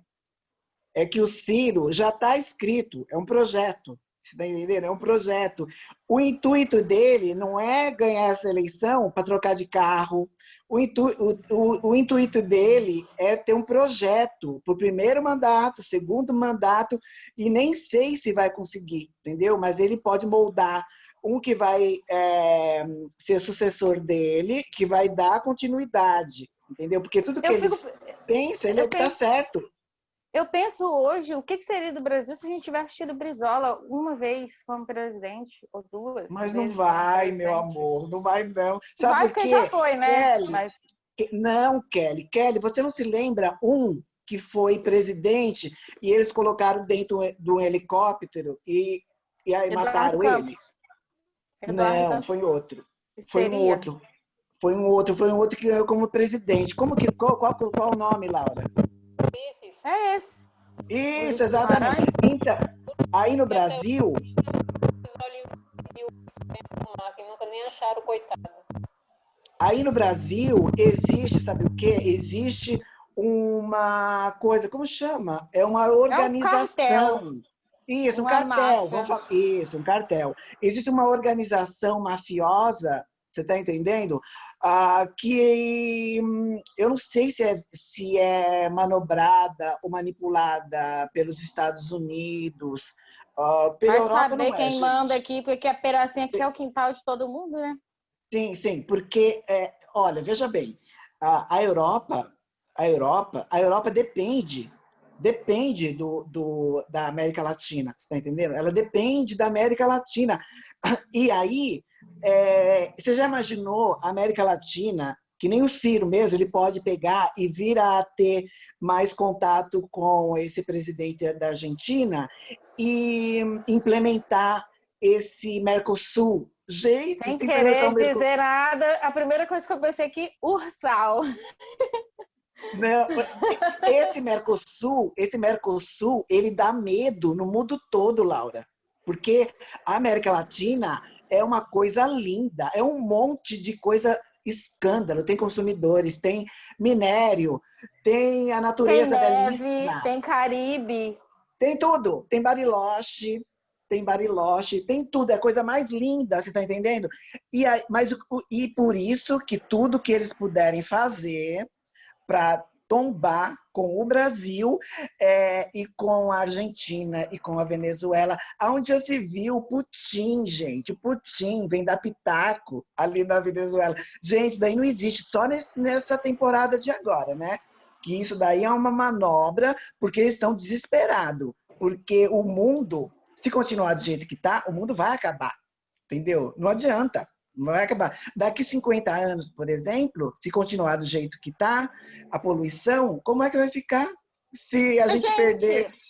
já está escrito, é um projeto. Você está entendendo? É um projeto. O intuito dele não é ganhar essa eleição para trocar de carro. O intuito dele é ter um projeto para o primeiro mandato, segundo mandato, e nem sei se vai conseguir, entendeu? Mas ele pode moldar um que vai ser sucessor dele, que vai dar continuidade, entendeu? Porque tudo que Eu ele fico, pensa, ele eu está penso, certo. eu penso hoje o que seria do Brasil se a gente tivesse tido Brizola uma vez como presidente, ou 2 Mas não vezes como vai, meu presidente. amor, não vai não. Sabe Vai por porque já quê? foi, né? Kelly, Mas não, Kelly, você não se lembra que foi presidente e eles colocaram dentro de um helicóptero e aí Eduardo mataram ele? Campos. Eduardo Não, Campos foi outro. Foi um seria? outro. Foi um outro que ganhou como presidente. Qual o nome, Laura? Esses, É esse. Isso, Ulisses exatamente. Guimarães. Então, aí no que até Brasil, os olhinhos lá, que nunca nem acharam, coitado. existe, sabe o quê? Existe uma coisa, como chama? É uma É um cartel, organização. Isso, um uma cartel, vamos máfia. falar. Isso, um cartel. Existe uma organização mafiosa, você está entendendo? Que eu não sei se é manobrada ou manipulada pelos Estados Unidos. Pela Vai Europa saber não é, quem manda gente. aqui, porque a pedacinha aqui é o quintal de todo mundo, né? Sim, sim, porque, olha, veja bem, a Europa depende depende da América Latina, você está entendendo? Ela depende da América Latina. E aí, você já imaginou a América Latina, que nem o Ciro mesmo, ele pode pegar e vir a ter mais contato com esse presidente da Argentina e implementar esse Mercosul. Gente, Sem se implementar o querer Mercosul... dizer nada, a primeira coisa que eu pensei aqui, ursal. Não, esse Mercosul, ele dá medo no mundo todo, Laura. Porque a América Latina é uma coisa linda, é um monte de coisa escândalo. Tem consumidores, tem minério, tem a Tem natureza neve, belíssima, tem Caribe. tem tudo. Tem Bariloche, tem tudo. É a coisa mais linda, você está entendendo? E por isso que tudo que eles puderem fazer para tombar com o Brasil e com a Argentina e com a Venezuela, onde já se viu o Putin, gente. O Putin vem dar pitaco ali na Venezuela. Gente, daí não existe, só nessa temporada de agora, né? Que isso daí é uma manobra, porque eles estão desesperados. Porque o mundo, se continuar do jeito que está, o mundo vai acabar. Entendeu? Não adianta. Não vai acabar. Daqui 50 anos, por exemplo, se continuar do jeito que está, a poluição, como é que vai ficar se a gente perder? Gente,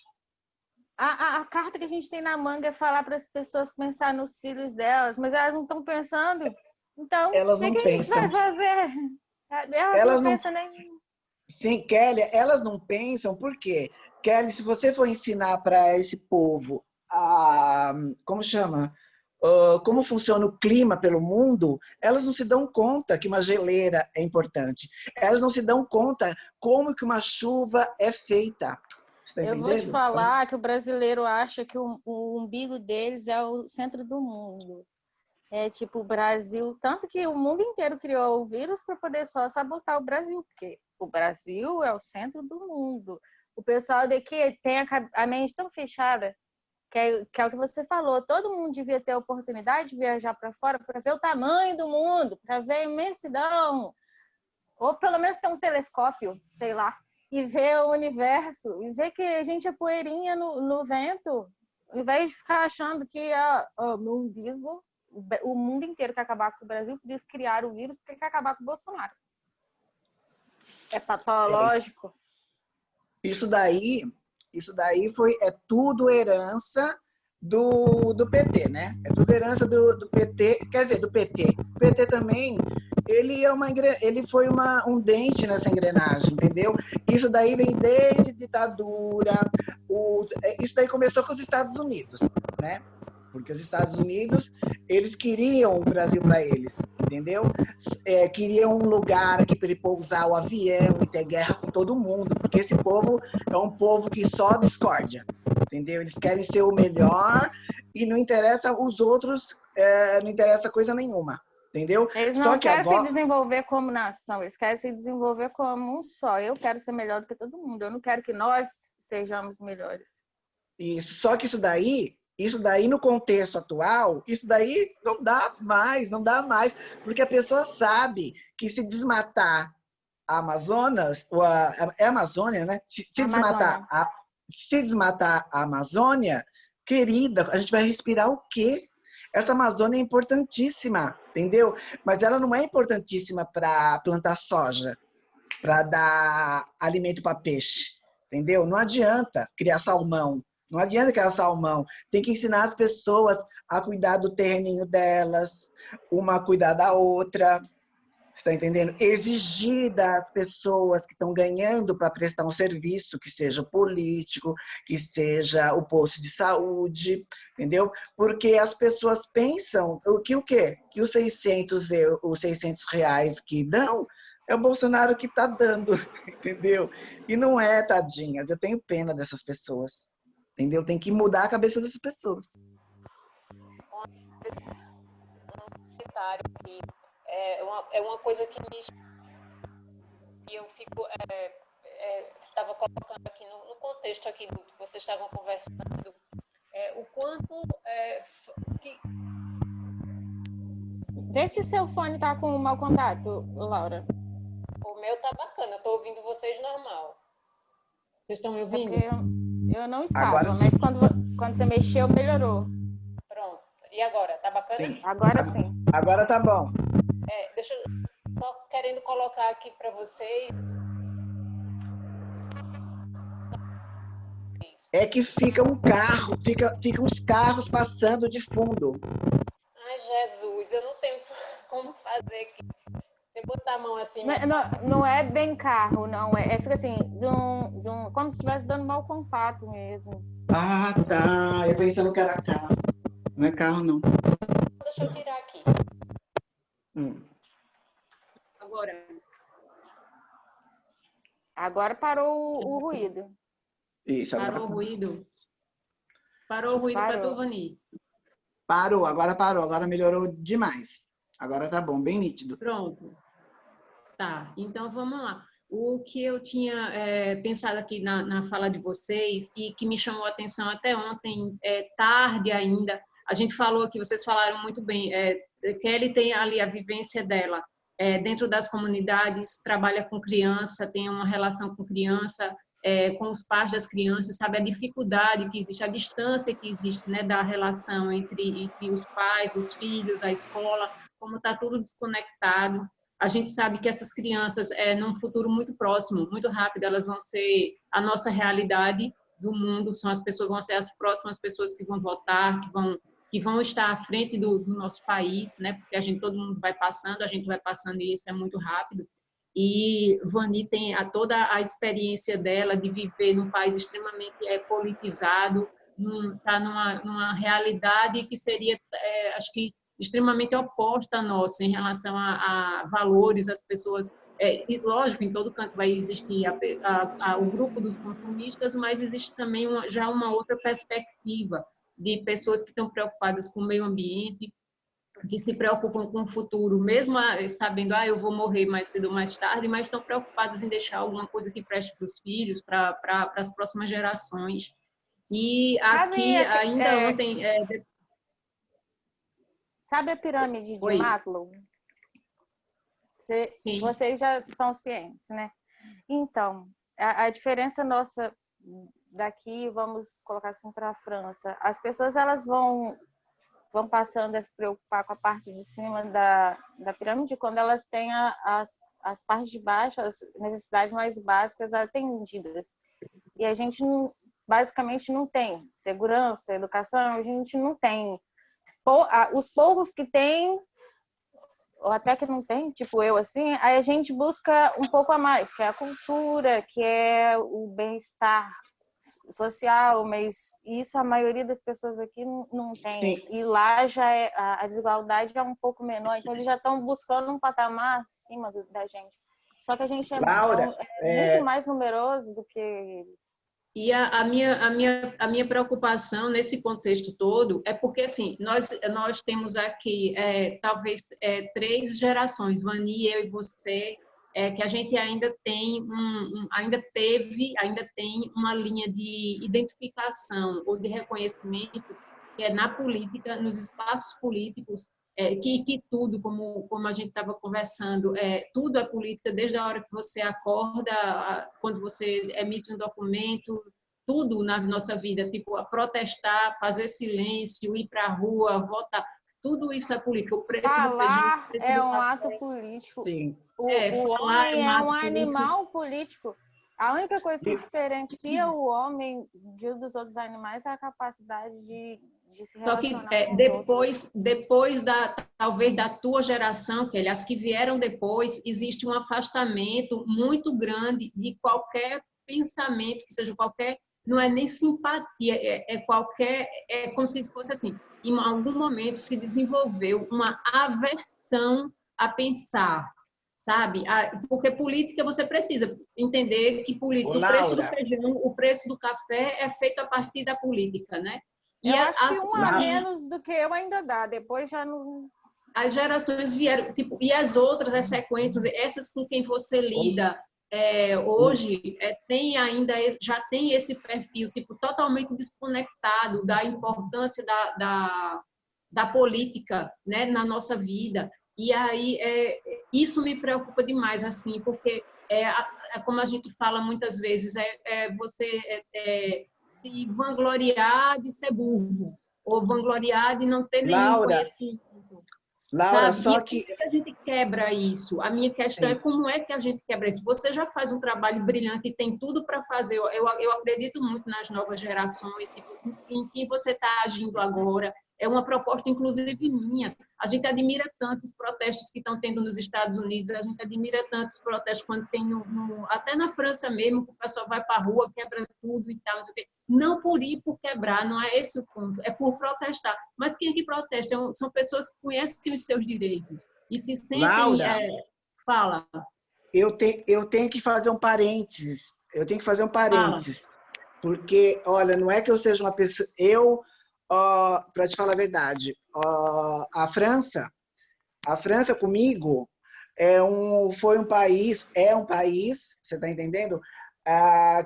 a carta que a gente tem na manga é falar para as pessoas pensar nos filhos delas, mas elas não estão pensando. Então, Elas o que não a gente vai pensam. fazer? Elas não Elas não. pensam nem. Sim, Kelly, elas não pensam, por quê? Kelly, se você for ensinar para esse povo como chama? Como funciona o clima pelo mundo, elas não se dão conta que uma geleira é importante. Elas não se dão conta como que uma chuva é feita. Você está Eu vou te entendendo? falar que o brasileiro acha que o umbigo deles é o centro do mundo. É tipo o Brasil, tanto que o mundo inteiro criou o vírus para poder só sabotar o Brasil, porque o Brasil é o centro do mundo. O pessoal daqui tem a mente tão fechada, que é o que você falou, todo mundo devia ter a oportunidade de viajar para fora para ver o tamanho do mundo, para ver a imensidão, ou pelo menos ter um telescópio, sei lá, e ver o universo, e ver que a gente é poeirinha no vento, ao invés de ficar achando que no umbigo, o mundo inteiro quer acabar com o Brasil, podia criar o vírus porque quer acabar com o Bolsonaro. É patológico. Isso daí, é tudo herança do PT, né? É tudo herança do PT, quer dizer, do PT. O PT também, ele foi um dente nessa engrenagem, entendeu? Isso daí vem desde ditadura, isso daí começou com os Estados Unidos, né? Porque os Estados Unidos, eles queriam o Brasil para eles, entendeu? Queriam um lugar aqui para ele pousar o avião e ter guerra com todo mundo, porque esse povo é um povo que só discórdia, entendeu? Eles querem ser o melhor e não interessa os outros, não interessa coisa nenhuma, entendeu? Eles Só não que querem se desenvolver como nação, eles querem se desenvolver como um só. Eu quero ser melhor do que todo mundo, eu não quero que nós sejamos melhores. Isso, só que isso daí no contexto atual, isso daí não dá mais, porque a pessoa sabe que se desmatar a Amazonas, é a Amazônia, né? Amazônia. Se desmatar a Amazônia, querida, a gente vai respirar o quê? Essa Amazônia é importantíssima, entendeu? Mas ela não é importantíssima para plantar soja, para dar alimento para peixe, entendeu? Não adianta criar salmão, não adianta criar salmão. Tem que ensinar as pessoas a cuidar do terreninho delas, uma cuidar da outra. Você está entendendo? Exigir das pessoas que estão ganhando para prestar um serviço, que seja político, que seja o posto de saúde, entendeu? Porque as pessoas pensam o quê? Que os 600 reais que dão é o Bolsonaro que está dando, entendeu? E não é, tadinhas. Eu tenho pena dessas pessoas, entendeu? Tem que mudar a cabeça dessas pessoas. É uma coisa que eu fico estava colocando aqui no contexto aqui do que vocês estavam conversando, o quanto que... Vê se seu fone tá com mau contato, Laura. O meu tá bacana, eu tô ouvindo vocês normal. Vocês estão me É ouvindo? porque eu não Agora estava, sim. mas quando você mexeu, melhorou. Pronto. E agora? Tá bacana? Sim. Agora sim. Agora tá bom. Deixa eu só querendo colocar aqui para vocês. É que fica um carro, fica os carros passando de fundo. Ai, Jesus, eu não tenho como fazer aqui. Se eu botar a mão assim, Não, não é bem carro, não. Fica assim, como se estivesse dando mau contato mesmo. Ah, tá. Eu pensando que era carro. Não é carro, não. deixa eu tirar aqui. Agora. Agora parou o ruído. Isso, agora Parou o ruído? Parou o ruído para tu, Vani? parou, agora parou. Agora melhorou demais. Agora tá bom, bem nítido. Pronto. Tá, então vamos lá. O que eu tinha pensado aqui na fala de vocês e que me chamou a atenção até ontem, tarde ainda, a gente falou aqui, vocês falaram muito bem, Kelly tem ali a vivência dela dentro das comunidades, trabalha com criança, tem uma relação com criança, com os pais das crianças, sabe a dificuldade que existe, a distância que existe, né, da relação entre os pais, os filhos, a escola, como está tudo desconectado. A gente sabe que essas crianças, num futuro muito próximo, muito rápido, elas vão ser a nossa realidade do mundo, vão ser as próximas pessoas que vão votar, que vão estar à frente do nosso país, né? Porque todo mundo vai passando, a gente vai passando e isso é muito rápido. E Vani tem toda a experiência dela de viver num país extremamente politizado, está numa realidade que seria, acho que, extremamente oposta à nossa em relação a valores, as pessoas. E lógico, em todo canto vai existir o grupo dos consumistas, mas existe também já uma outra perspectiva de pessoas que estão preocupadas com o meio ambiente, que se preocupam com o futuro, mesmo sabendo, eu vou morrer mais cedo ou mais tarde, mas estão preocupadas em deixar alguma coisa que preste para os filhos, para as próximas gerações. E aqui, ainda ontem... Sabe a pirâmide de Oi. Maslow? Vocês já estão cientes, né? Então, a diferença nossa daqui, vamos colocar assim, para a França, as pessoas elas vão passando a se preocupar com a parte de cima da pirâmide quando elas têm as partes de baixo, as necessidades mais básicas atendidas. E a gente basicamente não tem segurança, educação, a gente não tem. Os poucos que tem, ou até que não tem, tipo eu, assim, aí a gente busca um pouco a mais, que é a cultura, que é o bem-estar social, mas isso a maioria das pessoas aqui não tem. Sim. E lá já a desigualdade é um pouco menor, então eles já estão buscando um patamar acima da gente. Só que a gente Laura, muito mais numeroso do que eles. E a minha preocupação nesse contexto todo é porque, assim, nós temos aqui, talvez, 3 gerações, Vani, eu e você, que a gente ainda tem ainda tem uma linha de identificação ou de reconhecimento que é na política, nos espaços políticos, que tudo, como a gente estava conversando, tudo é política, desde a hora que você acorda, quando você emite um documento, tudo na nossa vida, tipo, a protestar, fazer silêncio, ir para a rua, votar, tudo isso é política. O preço do feijão, o preço do um café. ato político. sim. O homem é um animal político. A única coisa que diferencia o homem dos outros animais é a capacidade de se relacionar. Só que depois talvez da tua geração, Kelly, as que vieram depois, existe um afastamento muito grande de qualquer pensamento, que seja qualquer, não é nem simpatia, é como se fosse assim, em algum momento se desenvolveu uma aversão a pensar, sabe? Porque política você precisa entender que o preço do feijão, o preço do café é feito a partir da política, né? Eu acho que um a menos do que eu ainda dá, depois já não... As gerações vieram, tipo, e as outras, as sequências, essas com quem você lida hoje, já tem esse perfil, tipo, totalmente desconectado da importância da política, né, na nossa vida. E aí Isso me preocupa demais, assim, porque como a gente fala muitas vezes, você se vangloriar de ser burro, ou vangloriar de não ter nenhum Laura, conhecimento. Laura, Sabe? só E como que... é que a gente quebra isso? A minha questão é como é que a gente quebra isso? Você já faz um trabalho brilhante e tem tudo para fazer. Eu acredito muito nas novas gerações, tipo, em que você está agindo agora. É uma proposta, inclusive, minha. A gente admira tanto os protestos que estão tendo nos Estados Unidos, a gente admira tanto os protestos quando tem, até na França mesmo, que o pessoal vai para a rua, quebra tudo e tal, não sei o quê. Não por ir por quebrar, não é esse o ponto, é por protestar. Mas quem é que protesta? São pessoas que conhecem os seus direitos e se sentem... Laura, Fala, eu tenho que fazer um parênteses. Eu tenho que fazer um fala. parênteses. Porque, olha, não é que eu seja uma pessoa... para te falar a verdade, a França comigo foi um país, você está entendendo?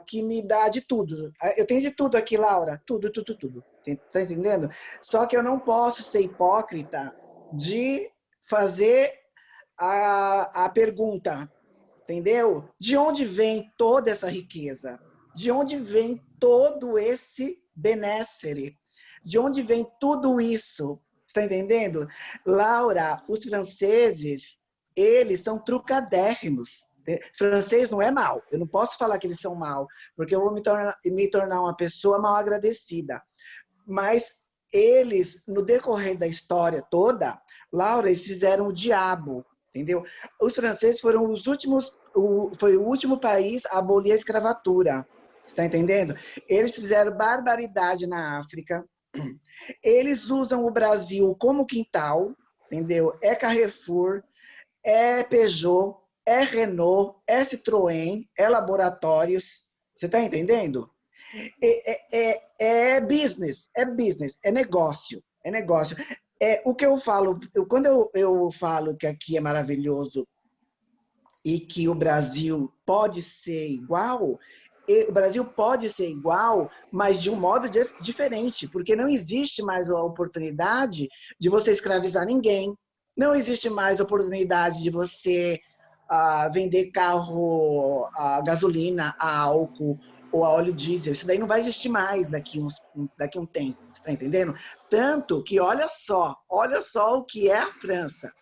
Que me dá de tudo. Eu tenho de tudo aqui, Laura, tudo, tudo, tudo. Está entendendo? Só que eu não posso ser hipócrita de fazer a pergunta, entendeu? De onde vem toda essa riqueza? De onde vem todo esse benessere? De onde vem tudo isso? Está entendendo? Laura, os franceses, eles são trucadérrimos. Francês não é mal. Eu não posso falar que eles são mal, porque eu vou me tornar uma pessoa mal agradecida. Mas eles, no decorrer da história toda, Laura, eles fizeram o diabo, entendeu? Os franceses foram os últimos, foi o último país a abolir a escravatura. Está entendendo? Eles fizeram barbaridade na África. Eles usam o Brasil como quintal, entendeu? É Carrefour, é Peugeot, é Renault, é Citroën, é Laboratórios. Você está entendendo? É business, é negócio, é negócio. O que eu falo, quando eu falo que aqui é maravilhoso e que o Brasil pode ser igual, o Brasil pode ser igual, mas de um modo diferente, porque não existe mais a oportunidade de você escravizar ninguém, não existe mais a oportunidade de você vender carro a gasolina, a álcool ou a óleo diesel. Isso daí não vai existir mais daqui um tempo, você está entendendo? Tanto que olha só o que é a França.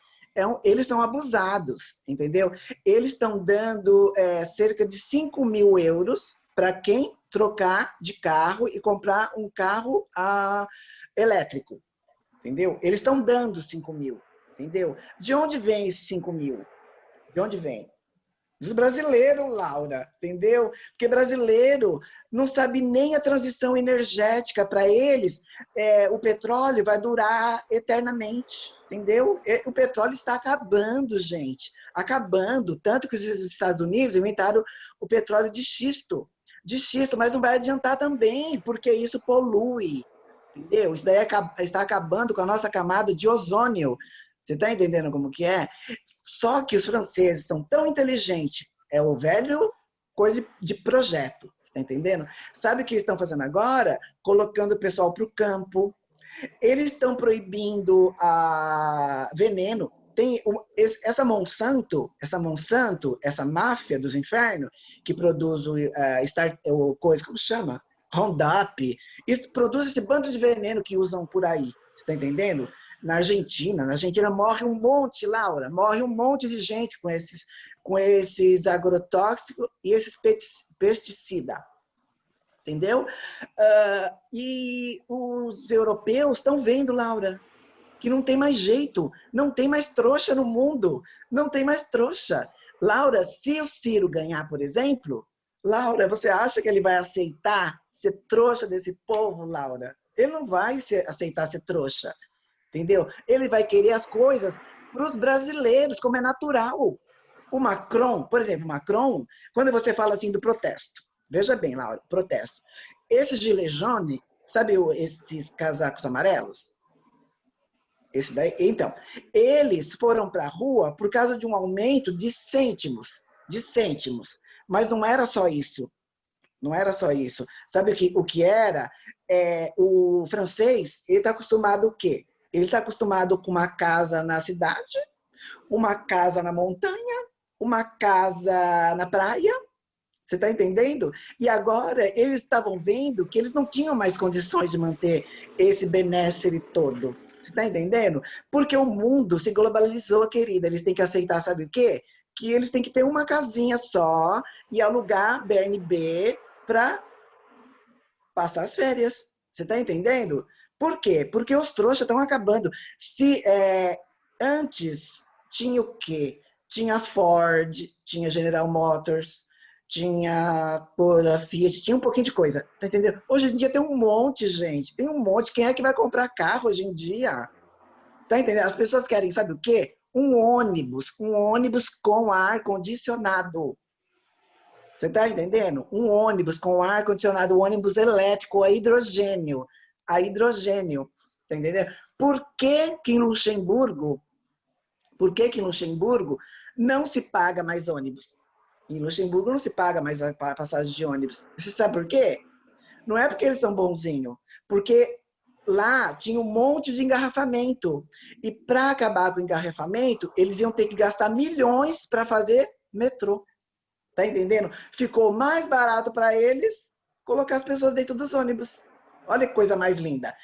Eles são abusados, entendeu? Eles estão dando cerca de 5.000 euros para quem trocar de carro e comprar um carro elétrico, entendeu? Eles estão dando 5.000, entendeu? De onde vem esses 5.000? De onde vem? Dos brasileiros, Laura, entendeu? Porque brasileiro não sabe nem a transição energética. Para eles, o petróleo vai durar eternamente, entendeu? O petróleo está acabando, gente, acabando. Tanto que os Estados Unidos inventaram o petróleo de xisto, mas não vai adiantar também, porque isso polui, entendeu? Isso daí está acabando com a nossa camada de ozônio. Você está entendendo como que é? Só que os franceses são tão inteligentes. É o velho coisa de projeto. Você está entendendo? Sabe o que eles estão fazendo agora? Colocando o pessoal para o campo. Eles estão proibindo veneno. Tem essa Monsanto, essa máfia dos infernos, que produz coisa, como chama? Roundup. Isso produz esse bando de veneno que usam por aí. Você está entendendo? Na Argentina morre um monte, Laura, morre um monte de gente com esses agrotóxicos e esses pesticidas, entendeu? E os europeus estão vendo, Laura, que não tem mais jeito, não tem mais trouxa no mundo, não tem mais trouxa. Laura, se o Ciro ganhar, por exemplo, Laura, você acha que ele vai aceitar ser trouxa desse povo, Laura? Ele não vai aceitar ser trouxa. Entendeu? Ele vai querer as coisas para os brasileiros, como é natural. O Macron, por exemplo, quando você fala assim do protesto, veja bem, Laura, protesto. Esses gilet jaune, sabe esses casacos amarelos? Esse daí, então, eles foram para a rua por causa de um aumento de cêntimos. Mas não era só isso. Não era só isso. Sabe o que era? O francês, ele está acostumado o quê? Ele está acostumado com uma casa na cidade, uma casa na montanha, uma casa na praia. Você está entendendo? E agora eles estavam vendo que eles não tinham mais condições de manter esse benessere todo. Você está entendendo? Porque o mundo se globalizou, querida. Eles têm que aceitar, sabe o quê? Que eles têm que ter uma casinha só e alugar BNB para passar as férias. Você está entendendo? Por quê? Porque os trouxas estão acabando. Se antes tinha o quê? Tinha Ford, tinha General Motors, tinha a Fiat, tinha um pouquinho de coisa, tá entendendo? Hoje em dia tem um monte, gente, tem um monte. Quem é que vai comprar carro hoje em dia? Tá entendendo? As pessoas querem, sabe o quê? Um ônibus com ar-condicionado. Você tá entendendo? Um ônibus com ar-condicionado, um ônibus elétrico a hidrogênio, tá entendendo? Por que que em Luxemburgo não se paga mais ônibus? Em Luxemburgo não se paga mais a passagem de ônibus. Você sabe por quê? Não é porque eles são bonzinhos, porque lá tinha um monte de engarrafamento. E para acabar com o engarrafamento, eles iam ter que gastar milhões para fazer metrô. Tá entendendo? Ficou mais barato para eles colocar as pessoas dentro dos ônibus. Olha que coisa mais linda.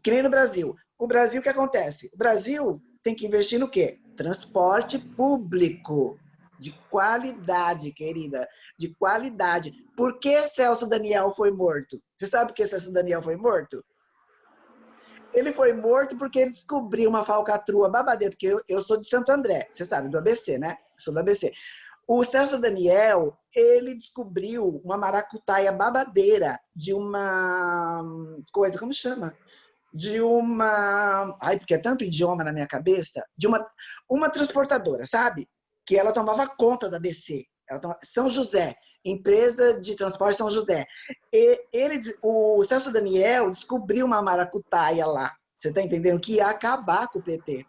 Que nem no Brasil. O Brasil, o que acontece? O Brasil tem que investir no quê? Transporte público. De qualidade, querida. De qualidade. Por que Celso Daniel foi morto? Você sabe por que Celso Daniel foi morto? Ele foi morto porque ele descobriu uma falcatrua babadeira. Porque eu sou de Santo André. Você sabe, do ABC, né? Sou do ABC. O Celso Daniel, ele descobriu uma maracutaia babadeira de uma coisa, como chama? De uma... Ai, porque é tanto idioma na minha cabeça. De uma transportadora, sabe? Que ela tomava conta da DC. São José, empresa de transporte São José. O Celso Daniel descobriu uma maracutaia lá. Você está entendendo? Que ia acabar com o PT.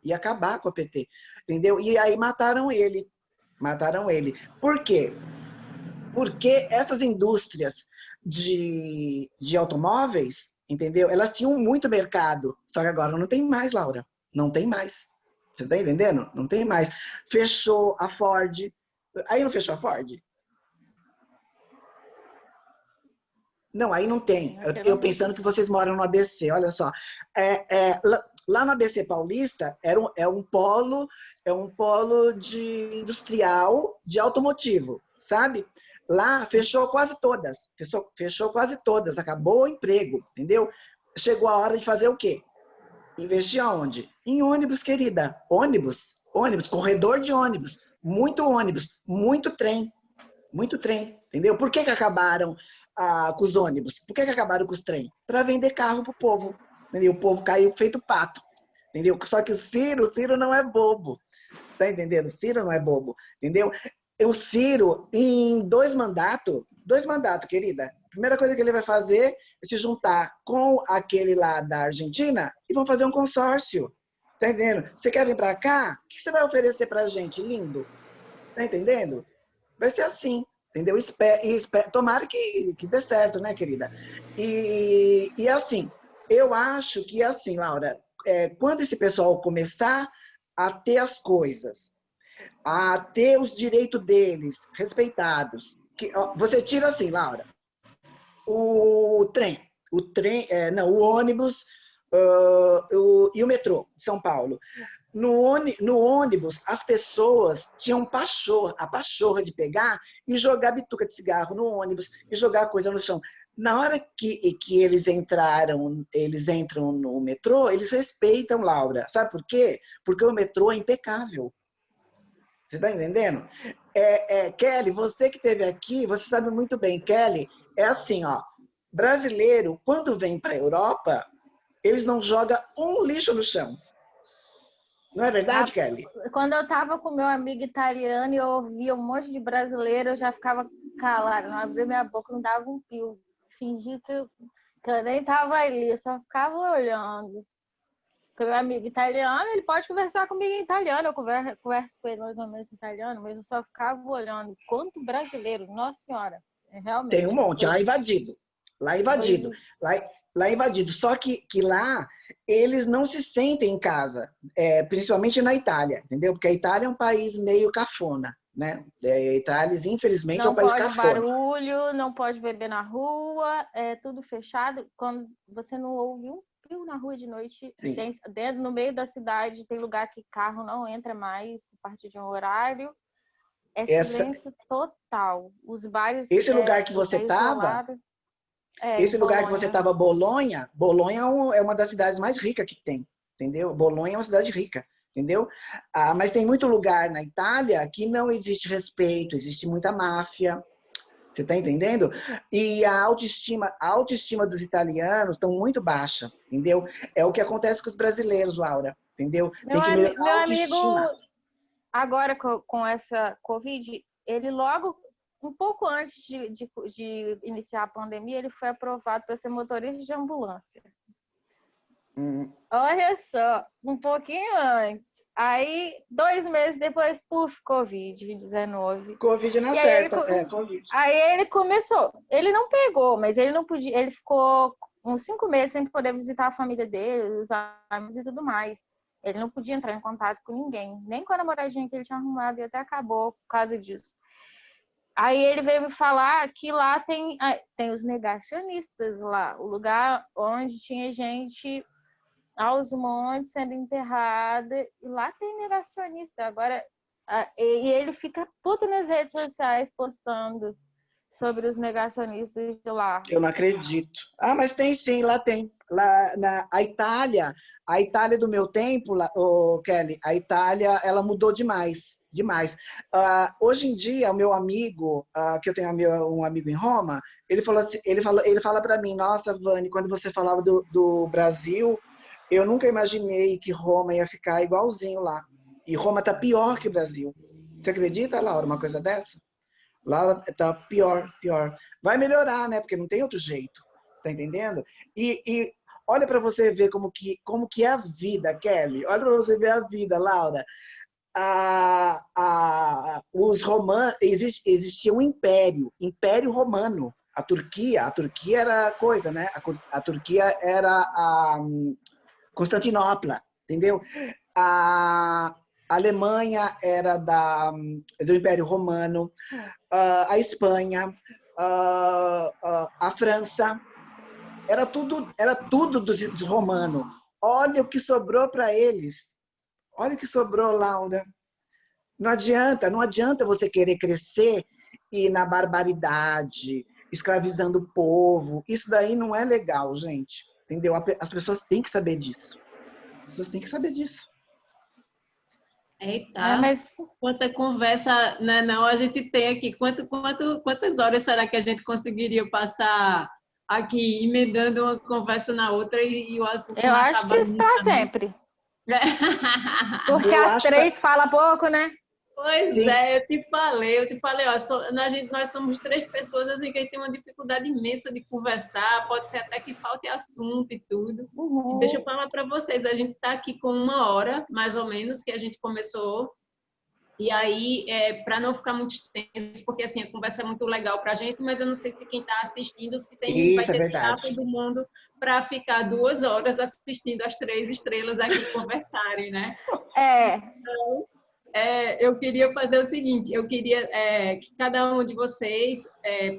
Ia acabar com o PT. Entendeu? E aí mataram ele. Mataram ele. Por quê? Porque essas indústrias de automóveis, entendeu? Elas tinham muito mercado. Só que agora não tem mais, Laura. Não tem mais. Você tá entendendo? Não tem mais. Fechou a Ford. Aí não fechou a Ford? Não, aí não tem. Eu pensando que vocês moram no ABC, olha só. Lá no ABC Paulista é um polo de industrial de automotivo, sabe? Lá fechou quase todas. Fechou quase todas, acabou o emprego, entendeu? Chegou a hora de fazer o quê? Investir aonde? Em ônibus, querida. Ônibus, corredor de ônibus. Muito trem. Muito trem, entendeu? Por que acabaram com os ônibus? Por que acabaram com os trem? Para vender carro pro povo. Entendeu? O povo caiu feito pato. Entendeu? Só que o Ciro não é bobo. Tá entendendo? O Ciro não é bobo. Entendeu? O Ciro, em dois mandatos, querida, a primeira coisa que ele vai fazer é se juntar com aquele lá da Argentina e vão fazer um consórcio. Tá entendendo? Você quer vir para cá? O que você vai oferecer pra gente, lindo? Tá entendendo? Vai ser assim, entendeu? Tomara que dê certo, né, querida? E assim, eu acho que assim, Laura, quando esse pessoal começar a ter as coisas, a ter os direitos deles respeitados, você tira assim, Laura, o ônibus e o metrô de São Paulo. No ônibus, as pessoas tinham a pachorra de pegar e jogar bituca de cigarro no ônibus e jogar coisa no chão. Na hora que eles entram no metrô, eles respeitam, Laura. Sabe por quê? Porque o metrô é impecável. Você está entendendo? Kelly, você que esteve aqui, você sabe muito bem, Kelly, é assim, ó, brasileiro, quando vem para a Europa, eles não jogam um lixo no chão. Não é verdade, Kelly? Quando eu estava com meu amigo italiano e eu ouvia um monte de brasileiro, eu já ficava calada, não abria minha boca, não dava um pio. Fingi que eu nem estava ali, eu só ficava olhando. Porque meu amigo italiano, ele pode conversar comigo em italiano, eu converso com ele mais ou menos em italiano, mas eu só ficava olhando. Quanto brasileiro, nossa senhora, realmente. Tem um monte, lá invadido. lá invadido. Só que lá eles não se sentem em casa, principalmente na Itália, entendeu? Porque a Itália é um país meio cafona, né? A Itália, infelizmente, é um Não país pode cafona. barulho, não pode beber na rua, é tudo fechado. Quando você não ouve um pio na rua de noite, Sim. no meio da cidade tem lugar que carro não entra mais a partir de um horário. É silêncio total. Os bares Esse lugar que você é estava, isolado. esse lugar que você Bolonha. estava, Bolonha, Bolonha é uma das cidades mais ricas que tem, entendeu? Bolonha é uma cidade rica, entendeu? Mas tem muito lugar na Itália que não existe respeito, existe muita máfia. Você está entendendo? E a autoestima dos italianos estão muito baixa, entendeu? É o que acontece com os brasileiros, Laura, entendeu? Tem que melhorar Meu a amigo, autoestima. agora com essa Covid, ele logo, um pouco antes de iniciar a pandemia, ele foi aprovado para ser motorista de ambulância. Olha só, um pouquinho antes. Aí, 2 meses depois, Covid-19. Covid na E aí certa, Covid. aí ele começou. Ele não pegou, mas ele não podia. Ele ficou uns 5 meses sem poder visitar a família dele, os amigos e tudo mais. Ele não podia entrar em contato com ninguém, nem com a namoradinha que ele tinha arrumado e até acabou por causa disso. Aí ele veio me falar que lá tem os negacionistas lá, o lugar onde tinha gente aos montes sendo enterrada, e lá tem negacionista. Agora, e ele fica puto nas redes sociais postando sobre os negacionistas de lá. Eu não acredito. Mas tem sim, lá tem. Lá na a Itália do meu tempo, Kelly, a Itália, ela mudou demais, demais. Hoje em dia, o meu amigo, que eu tenho um amigo em Roma, ele falou assim, ele fala para mim, nossa, Vani, quando você falava do Brasil, eu nunca imaginei que Roma ia ficar igualzinho lá. E Roma tá pior que o Brasil. Você acredita, Laura, uma coisa dessa? Lá tá pior, pior. Vai melhorar, né? Porque não tem outro jeito. Você tá entendendo? E olha para você ver como que é a vida, Kelly. Olha para você ver a vida, Laura. Os romanos, existia um Império Romano. A Turquia era coisa, né? A Turquia era a Constantinopla, entendeu? A Alemanha era do Império Romano, a Espanha, a França, era tudo dos romanos. Olha o que sobrou para eles. Olha o que sobrou, Laura. Não adianta você querer crescer e na barbaridade, escravizando o povo. Isso daí não é legal, gente. Entendeu? As pessoas têm que saber disso. As pessoas têm que saber disso. Eita, Mas quanta conversa, né? Não, a gente tem aqui. Quantas horas será que a gente conseguiria passar aqui, emendando uma conversa na outra e o assunto eu não acho que acabar isso para nunca, né? sempre. Porque Eu as acho que 3 fala pouco, né? Pois sim. é, eu te falei, ó, nós somos 3 pessoas assim que a gente tem uma dificuldade imensa de conversar, pode ser até que falte assunto e tudo. E deixa eu falar para vocês, a gente está aqui com 1 hora, mais ou menos, que a gente começou. E aí, para não ficar muito extenso, porque assim, a conversa é muito legal para a gente, mas eu não sei se quem está assistindo, vai Isso é ter verdade. saco do mundo para ficar 2 horas assistindo as 3 estrelas aqui conversarem, né? É, Eu queria fazer o seguinte, eu queria que cada um de vocês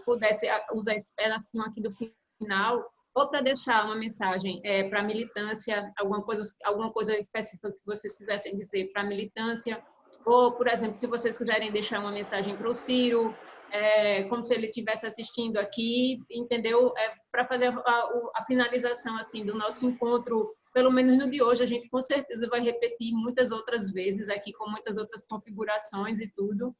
pudesse usar esse pedacinho aqui do final, ou para deixar uma mensagem para a militância, alguma coisa específica que vocês quisessem dizer para a militância, ou, por exemplo, se vocês quiserem deixar uma mensagem para o Ciro, como se ele estivesse assistindo aqui, entendeu? Para fazer a finalização assim do nosso encontro, pelo menos no de hoje, a gente com certeza vai repetir muitas outras vezes aqui, com muitas outras configurações e tudo.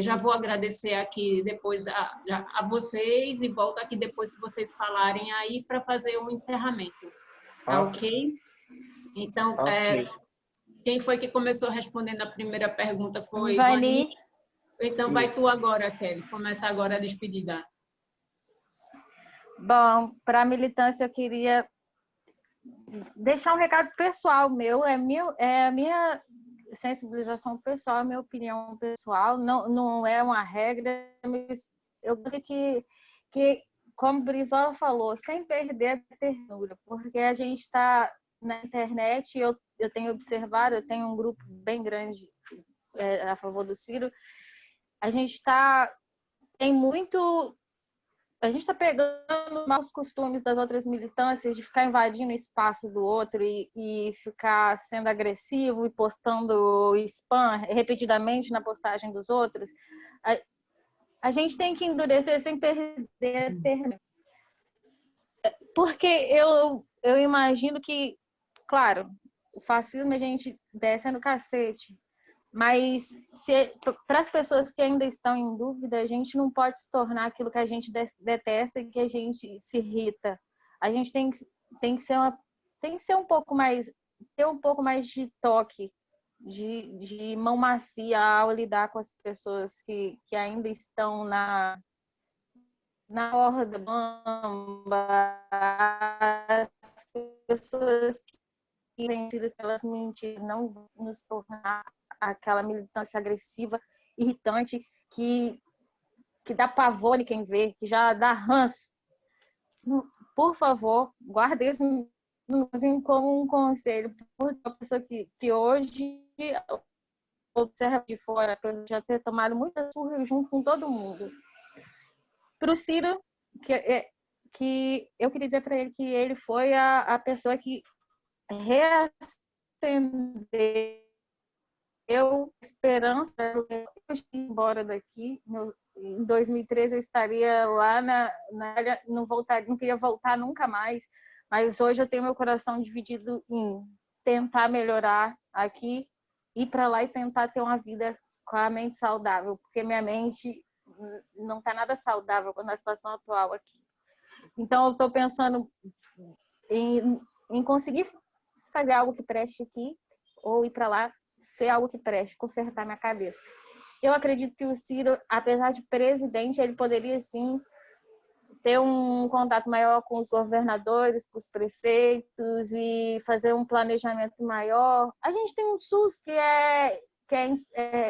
Já vou agradecer aqui depois a vocês e volto aqui depois que vocês falarem aí para fazer o encerramento. Tá Ok. ok? Então, Ok. quem foi que começou respondendo a primeira pergunta foi Vani. Vani. Então, vai Isso. tu agora, Kelly. Começa agora a despedida. Bom, para a militância eu queria deixar um recado pessoal meu, é a minha sensibilização pessoal, a minha opinião pessoal, não é uma regra, mas eu gostaria que como o Brizola falou, sem perder a ternura, porque a gente está na internet, eu tenho observado, eu tenho um grupo bem grande a favor do Ciro, a gente está pegando maus costumes das outras militâncias de ficar invadindo o espaço do outro e ficar sendo agressivo e postando spam repetidamente na postagem dos outros. A gente tem que endurecer sem perder a ternura. Porque eu imagino que, claro, o fascismo a gente desce no cacete, mas para as pessoas que ainda estão em dúvida, a gente não pode se tornar aquilo que a gente detesta e que a gente se irrita. A gente tem que ser um pouco mais, ter um pouco mais de toque, de mão macia ao lidar com as pessoas que ainda estão na corda bamba, as pessoas que vencidas pelas mentiras, não nos tornar aquela militância agressiva, irritante, que dá pavor em quem vê, que já dá ranço. Por favor, guarde isso como um conselho, porque a pessoa que hoje observa de fora, já ter tomado muita surra junto com todo mundo. Para o Ciro, que eu queria dizer para ele que ele foi a pessoa que reacendeu esperança. Eu ia embora daqui. Em 2013 eu estaria lá não queria voltar nunca mais. Mas hoje eu tenho meu coração dividido em tentar melhorar aqui, ir para lá e tentar ter uma vida com a mente saudável, porque minha mente não está nada saudável na situação atual aqui. Então, eu estou pensando em conseguir fazer algo que preste aqui, ou ir para lá, ser algo que preste, consertar minha cabeça. Eu acredito que o Ciro, apesar de presidente, ele poderia, sim, ter um contato maior com os governadores, com os prefeitos e fazer um planejamento maior. A gente tem um SUS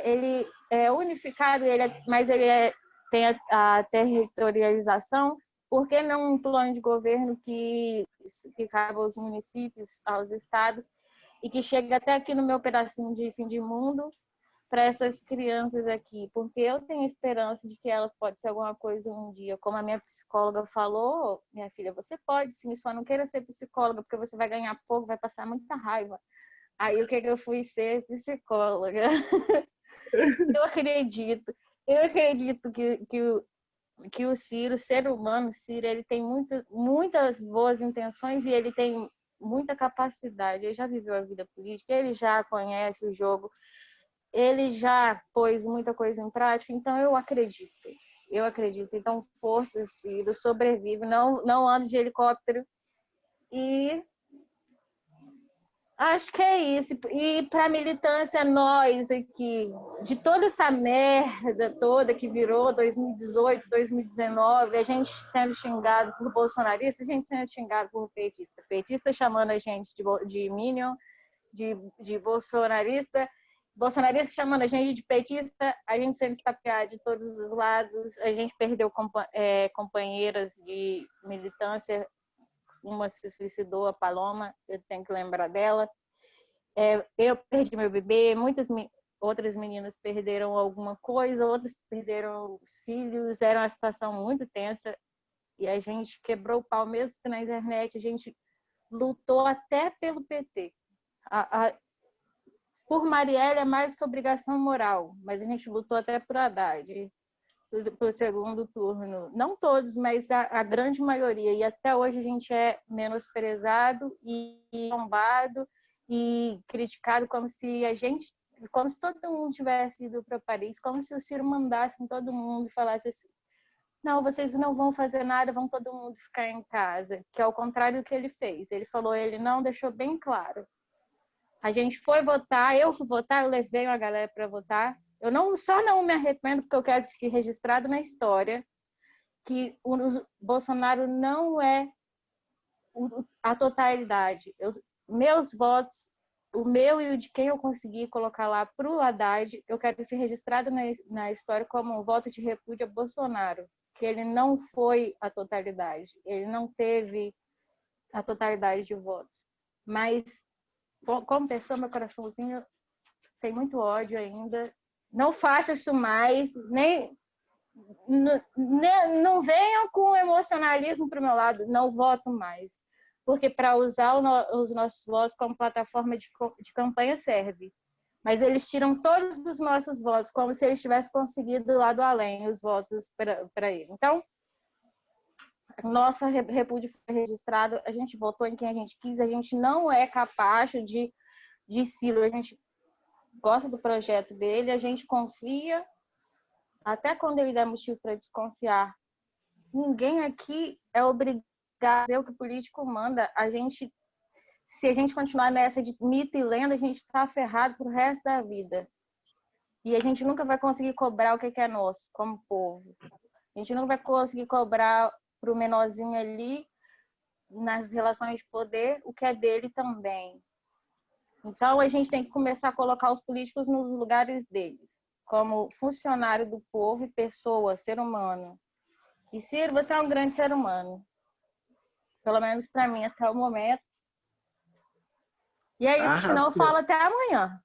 ele é unificado, mas ele tem a territorialização. Por que não um plano de governo que cabe aos municípios, aos estados, e que chegue até aqui no meu pedacinho de fim de mundo para essas crianças aqui? Porque eu tenho esperança de que elas podem ser alguma coisa um dia. Como a minha psicóloga falou, minha filha, você pode sim, só não queira ser psicóloga, porque você vai ganhar pouco, vai passar muita raiva. Aí o que eu fui ser psicóloga? Eu acredito que o Ciro, ser humano, Ciro, ele tem muitas boas intenções e ele tem muita capacidade. Ele já viveu a vida política, ele já conhece o jogo, ele já pôs muita coisa em prática, então eu acredito. Então, força, Ciro, sobrevive, não ande de helicóptero e acho que é isso. E para a militância, nós aqui, de toda essa merda toda que virou 2018, 2019, a gente sendo xingado por bolsonarista, a gente sendo xingado por petista. Petista chamando a gente de minion, de bolsonarista, bolsonarista chamando a gente de petista, a gente sendo estapeado de todos os lados, a gente perdeu companheiras de militância. Uma se suicidou, a Paloma, eu tenho que lembrar dela. Eu perdi meu bebê, muitas outras meninas perderam alguma coisa, outras perderam os filhos, era uma situação muito tensa e a gente quebrou o pau mesmo que na internet, a gente lutou até pelo PT. Por Marielle é mais que obrigação moral, mas a gente lutou até por Haddad, para o segundo turno. Não todos, mas a grande maioria. E até hoje a gente é menosprezado e tombado e criticado como se todo mundo tivesse ido para Paris, como se o Ciro mandasse em todo mundo e falasse assim: não, vocês não vão fazer nada, vão todo mundo ficar em casa, que é o contrário do que ele fez. Ele falou, ele não deixou bem claro. A gente foi votar, eu fui votar, eu levei uma galera para votar. Eu só não me arrependo, porque eu quero que fique registrado na história que o Bolsonaro não é a totalidade. Meus votos, o meu e o de quem eu consegui colocar lá para o Haddad, eu quero que fique registrado na história como um voto de repúdio a Bolsonaro, porque ele não foi a totalidade, ele não teve a totalidade de votos. Mas, como pessoa, meu coraçãozinho tem muito ódio ainda. Não faça isso mais, não venham com emocionalismo para o meu lado, não voto mais. Porque para usar os nossos votos como plataforma de campanha serve. Mas eles tiram todos os nossos votos, como se eles tivessem conseguido lá do além os votos para ele. Então, nossa repúdio foi registrado, a gente votou em quem a gente quis, a gente não é capaz de Ciro, a gente gosta do projeto dele, a gente confia, até quando ele der motivo para desconfiar. Ninguém aqui é obrigado a fazer o que o político manda. Se a gente continuar nessa de mito e lenda, a gente está ferrado pro resto da vida. E a gente nunca vai conseguir cobrar o que é nosso, como povo. A gente nunca vai conseguir cobrar pro menorzinho ali, nas relações de poder, o que é dele também. Então, a gente tem que começar a colocar os políticos nos lugares deles, como funcionário do povo e pessoa, ser humano. E Ciro, você é um grande ser humano. Pelo menos para mim, até o momento. E é isso, senão eu falo até amanhã.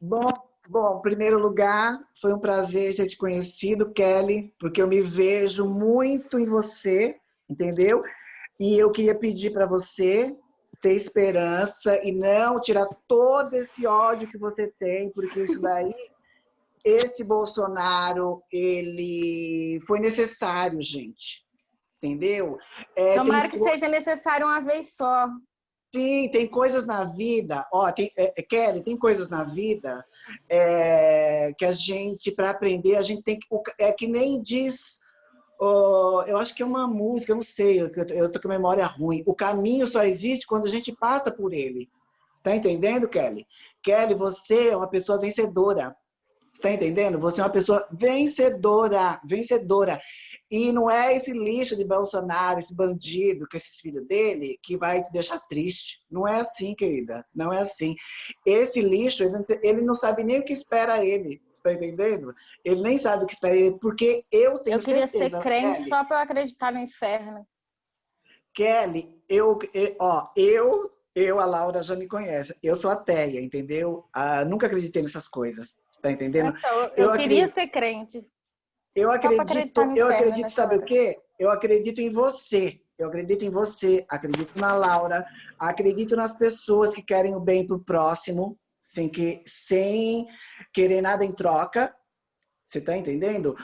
Bom, em primeiro lugar, foi um prazer ter te conhecido, Kelly, porque eu me vejo muito em você, entendeu? E eu queria pedir para você ter esperança e não tirar todo esse ódio que você tem, porque isso daí, esse Bolsonaro, ele foi necessário, gente, entendeu? Tomara que seja necessário uma vez só. Sim, tem coisas na vida, Kelly, tem coisas na vida que a gente, para aprender, a gente tem que. É que nem diz, eu acho que é uma música, eu não sei, eu tô com a memória ruim. O caminho só existe quando a gente passa por ele. Está entendendo, Kelly? Kelly, você é uma pessoa vencedora. Está entendendo? Você é uma pessoa vencedora, vencedora. E não é esse lixo de Bolsonaro, esse bandido, com esses filhos dele, que vai te deixar triste. Não é assim, querida. Não é assim. Esse lixo, ele não sabe nem o que espera ele. Está entendendo? Ele nem sabe o que espera ele, porque eu tenho certeza... Eu queria ser crente, Kelly, só para eu acreditar no inferno. Kelly, a Laura já me conhece. Eu sou ateia, entendeu? Nunca acreditei nessas coisas. Está entendendo? Então, eu queria ser crente. Eu Só para acreditar no inferno, sabe o quê? Eu acredito em você. Eu acredito em você, acredito na Laura, acredito nas pessoas que querem o bem para o próximo, sem querer nada em troca. Você está entendendo?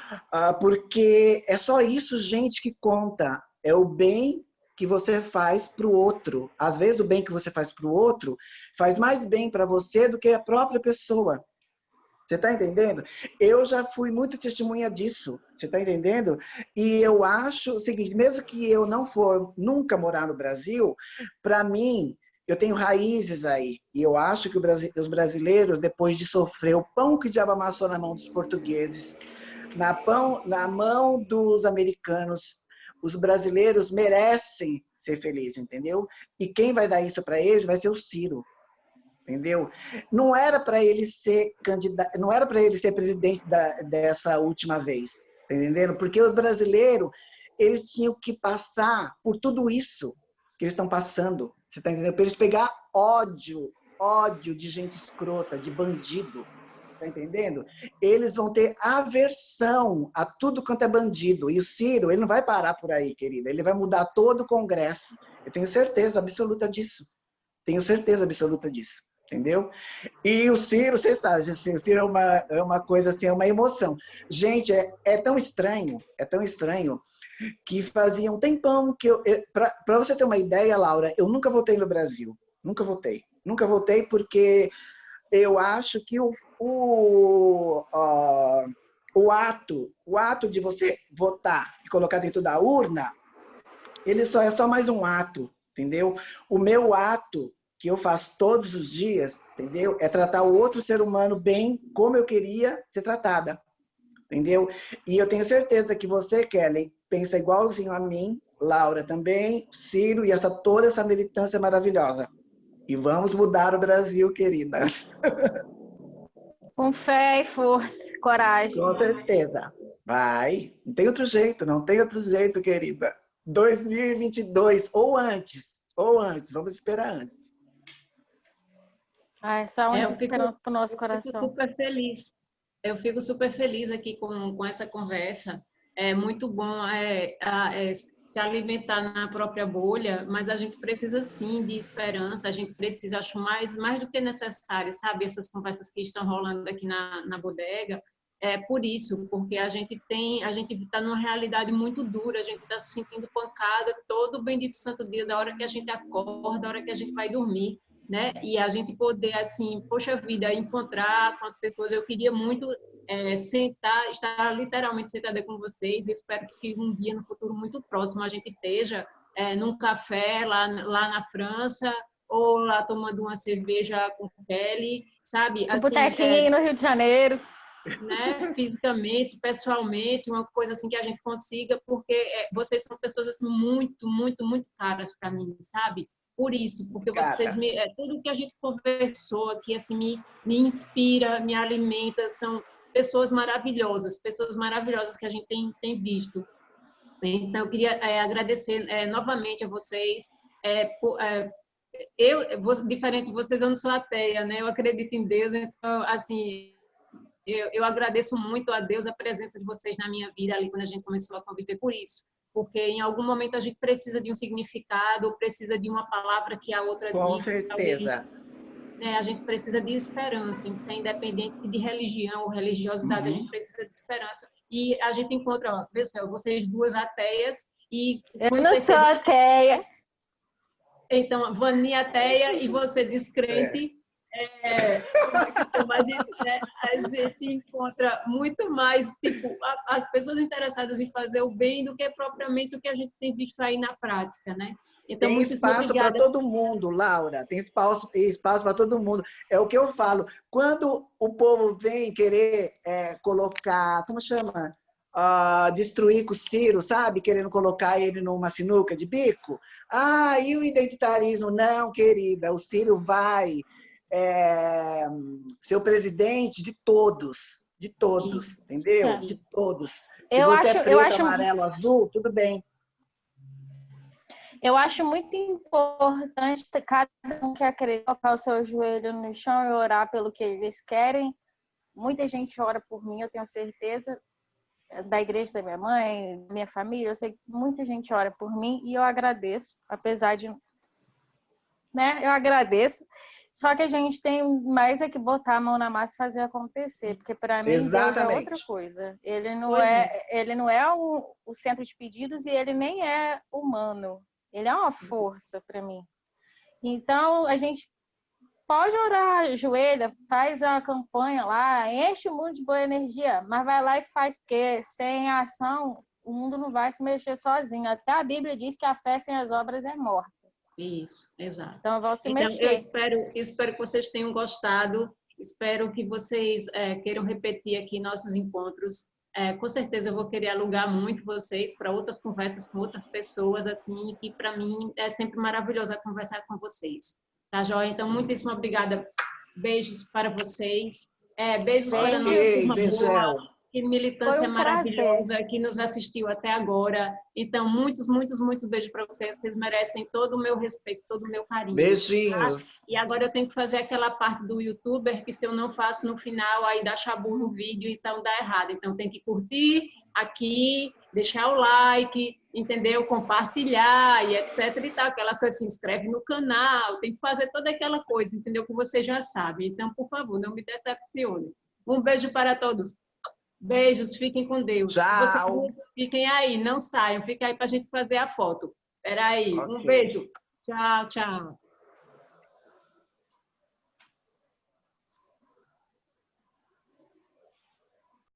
Porque é só isso, gente, que conta. É o bem que você faz para o outro. Às vezes, o bem que você faz para o outro faz mais bem para você do que a própria pessoa. Você está entendendo? Eu já fui muito testemunha disso. Você está entendendo? E eu acho o seguinte, mesmo que eu não for nunca morar no Brasil, para mim, eu tenho raízes aí. E eu acho que os brasileiros, depois de sofrer o pão que o diabo amassou na mão dos portugueses, na mão dos americanos, os brasileiros merecem ser felizes, entendeu? E quem vai dar isso para eles vai ser o Ciro. Entendeu? Não era para ele ser candidato, não era para ele ser presidente dessa última vez, tá entendendo? Porque os brasileiros, eles tinham que passar por tudo isso que eles estão passando, você tá entendendo? Para eles pegar ódio de gente escrota, de bandido, tá entendendo? Eles vão ter aversão a tudo quanto é bandido. E o Ciro, ele não vai parar por aí, querida. Ele vai mudar todo o Congresso. Eu tenho certeza absoluta disso. Tenho certeza absoluta disso. Entendeu? E o Ciro, você sabe, assim, o Ciro é uma coisa assim, é uma emoção. Gente, é tão estranho, que fazia um tempão que para você ter uma ideia, Laura, eu nunca votei no Brasil. Nunca votei. Nunca votei porque eu acho que o ato de você votar e colocar dentro da urna, ele só é só mais um ato, entendeu? O meu ato que eu faço todos os dias, entendeu? É tratar o outro ser humano bem, como eu queria ser tratada, entendeu? E eu tenho certeza que você, Kelly, pensa igualzinho a mim, Laura também, Ciro e toda essa militância maravilhosa. E vamos mudar o Brasil, querida. Com fé e força. coragem. Com certeza. Vai. Não tem outro jeito, não tem outro jeito, querida. 2022, ou antes. Ou antes. Vamos esperar antes. Essa é a única Eu fico, esperança para o nosso eu fico coração. super feliz. Eu fico super feliz aqui com essa conversa. É muito bom se alimentar na própria bolha, mas a gente precisa sim de esperança, a gente precisa, acho mais do que necessário, sabe? Essas conversas que estão rolando aqui na bodega, é por isso, porque a gente está numa realidade muito dura, a gente está se sentindo pancada todo o bendito santo dia, da hora que a gente acorda, da hora que a gente vai dormir, né? E a gente poder, assim, poxa vida, encontrar com as pessoas. Eu queria muito estar literalmente sentada com vocês. Espero que um dia, no futuro muito próximo, a gente esteja num café lá na França, ou lá tomando uma cerveja com Kelly, sabe? Um Assim, botequinho no Rio de Janeiro. né? Fisicamente, pessoalmente, uma coisa assim que a gente consiga, porque vocês são pessoas assim muito, muito, muito caras para mim, sabe? Por isso, porque vocês Cara, tudo que a gente conversou aqui assim me inspira, me alimenta, são pessoas maravilhas que a gente tem visto. Então, eu queria agradecer novamente a vocês. Diferente de vocês, eu não sou ateia, né? Eu acredito em Deus, então, assim, eu agradeço muito a Deus a presença de vocês na minha vida ali quando a gente começou a conviver por isso. Porque em algum momento a gente precisa de um significado, precisa de uma palavra que a outra com disse, alguém, certeza. né? A gente precisa de esperança, isso é independente de religião ou religiosidade, a gente Uhum. precisa de esperança. E a gente encontra, ó, pessoal, vocês duas ateias e Eu com não sou certeza. ateia. Então, Vani ateia e você É. descrente. Como é que chama? A gente encontra muito mais, tipo, as pessoas interessadas em fazer o bem do que propriamente o que a gente tem visto aí na prática, né? Então, Tem muitíssimo espaço para obrigada. todo mundo, Laura. Tem espaço para todo mundo. É o que eu falo. Quando o povo vem querer colocar, como chama? Destruir com o Ciro, sabe? Querendo colocar ele numa sinuca de bico. Ah, e o identitarismo? Não, querida. O Ciro vai ser o presidente de todos, entendeu? De todos. Se Eu você é acho, eu preto, acho, amarelo, azul, tudo bem. eu acho muito importante cada um que acredita colocar o seu joelho no chão e orar pelo que eles querem. Muita gente ora por mim, eu tenho certeza, da igreja da minha mãe, da minha família. Eu sei que muita gente ora por mim e eu agradeço, apesar de, né, eu agradeço. Só que a gente tem mais é que botar a mão na massa e fazer acontecer, porque para mim Deus é outra Exatamente. coisa. Ele não é o centro de pedidos e ele nem é humano. Ele é uma força para mim. Então, a gente pode orar, ajoelha, faz a campanha lá, enche o mundo de boa energia, mas vai lá e faz, porque sem ação o mundo não vai se mexer sozinho. Até a Bíblia diz que a fé sem as obras é morta. Isso, exato. Então, vão se Então, eu mexer. espero que vocês tenham gostado, espero que vocês queiram repetir aqui nossos encontros. Com certeza eu vou querer alugar muito vocês para outras conversas com outras pessoas, assim, que para mim é sempre maravilhoso conversar com vocês. Tá, joia? Então, muitíssimo obrigada. Beijos para vocês. Beijos para a nossa Beijos. Ok, turma boa. beijão. Que Foi militância um prazer. maravilhosa que nos assistiu até agora. Então, muitos, muitos, muitos beijos para vocês. Vocês merecem todo o meu respeito, todo o meu carinho. Tá? Beijinhos. E agora eu tenho que fazer aquela parte do youtuber que se eu não faço no final, aí dá chabu no vídeo, então dá errado. Então tem que curtir aqui, deixar o like, entendeu? Compartilhar e etc e tal. Aquelas coisas, se inscreve no canal, tem que fazer toda aquela coisa, entendeu? Que você já sabe. Então, por favor, não me decepcione. Um beijo para todos. Beijos, fiquem com Deus. Vocês Tchau. fiquem aí, não saiam, fiquem aí para a gente fazer a foto. Espera aí, um Ok. beijo. Tchau, tchau.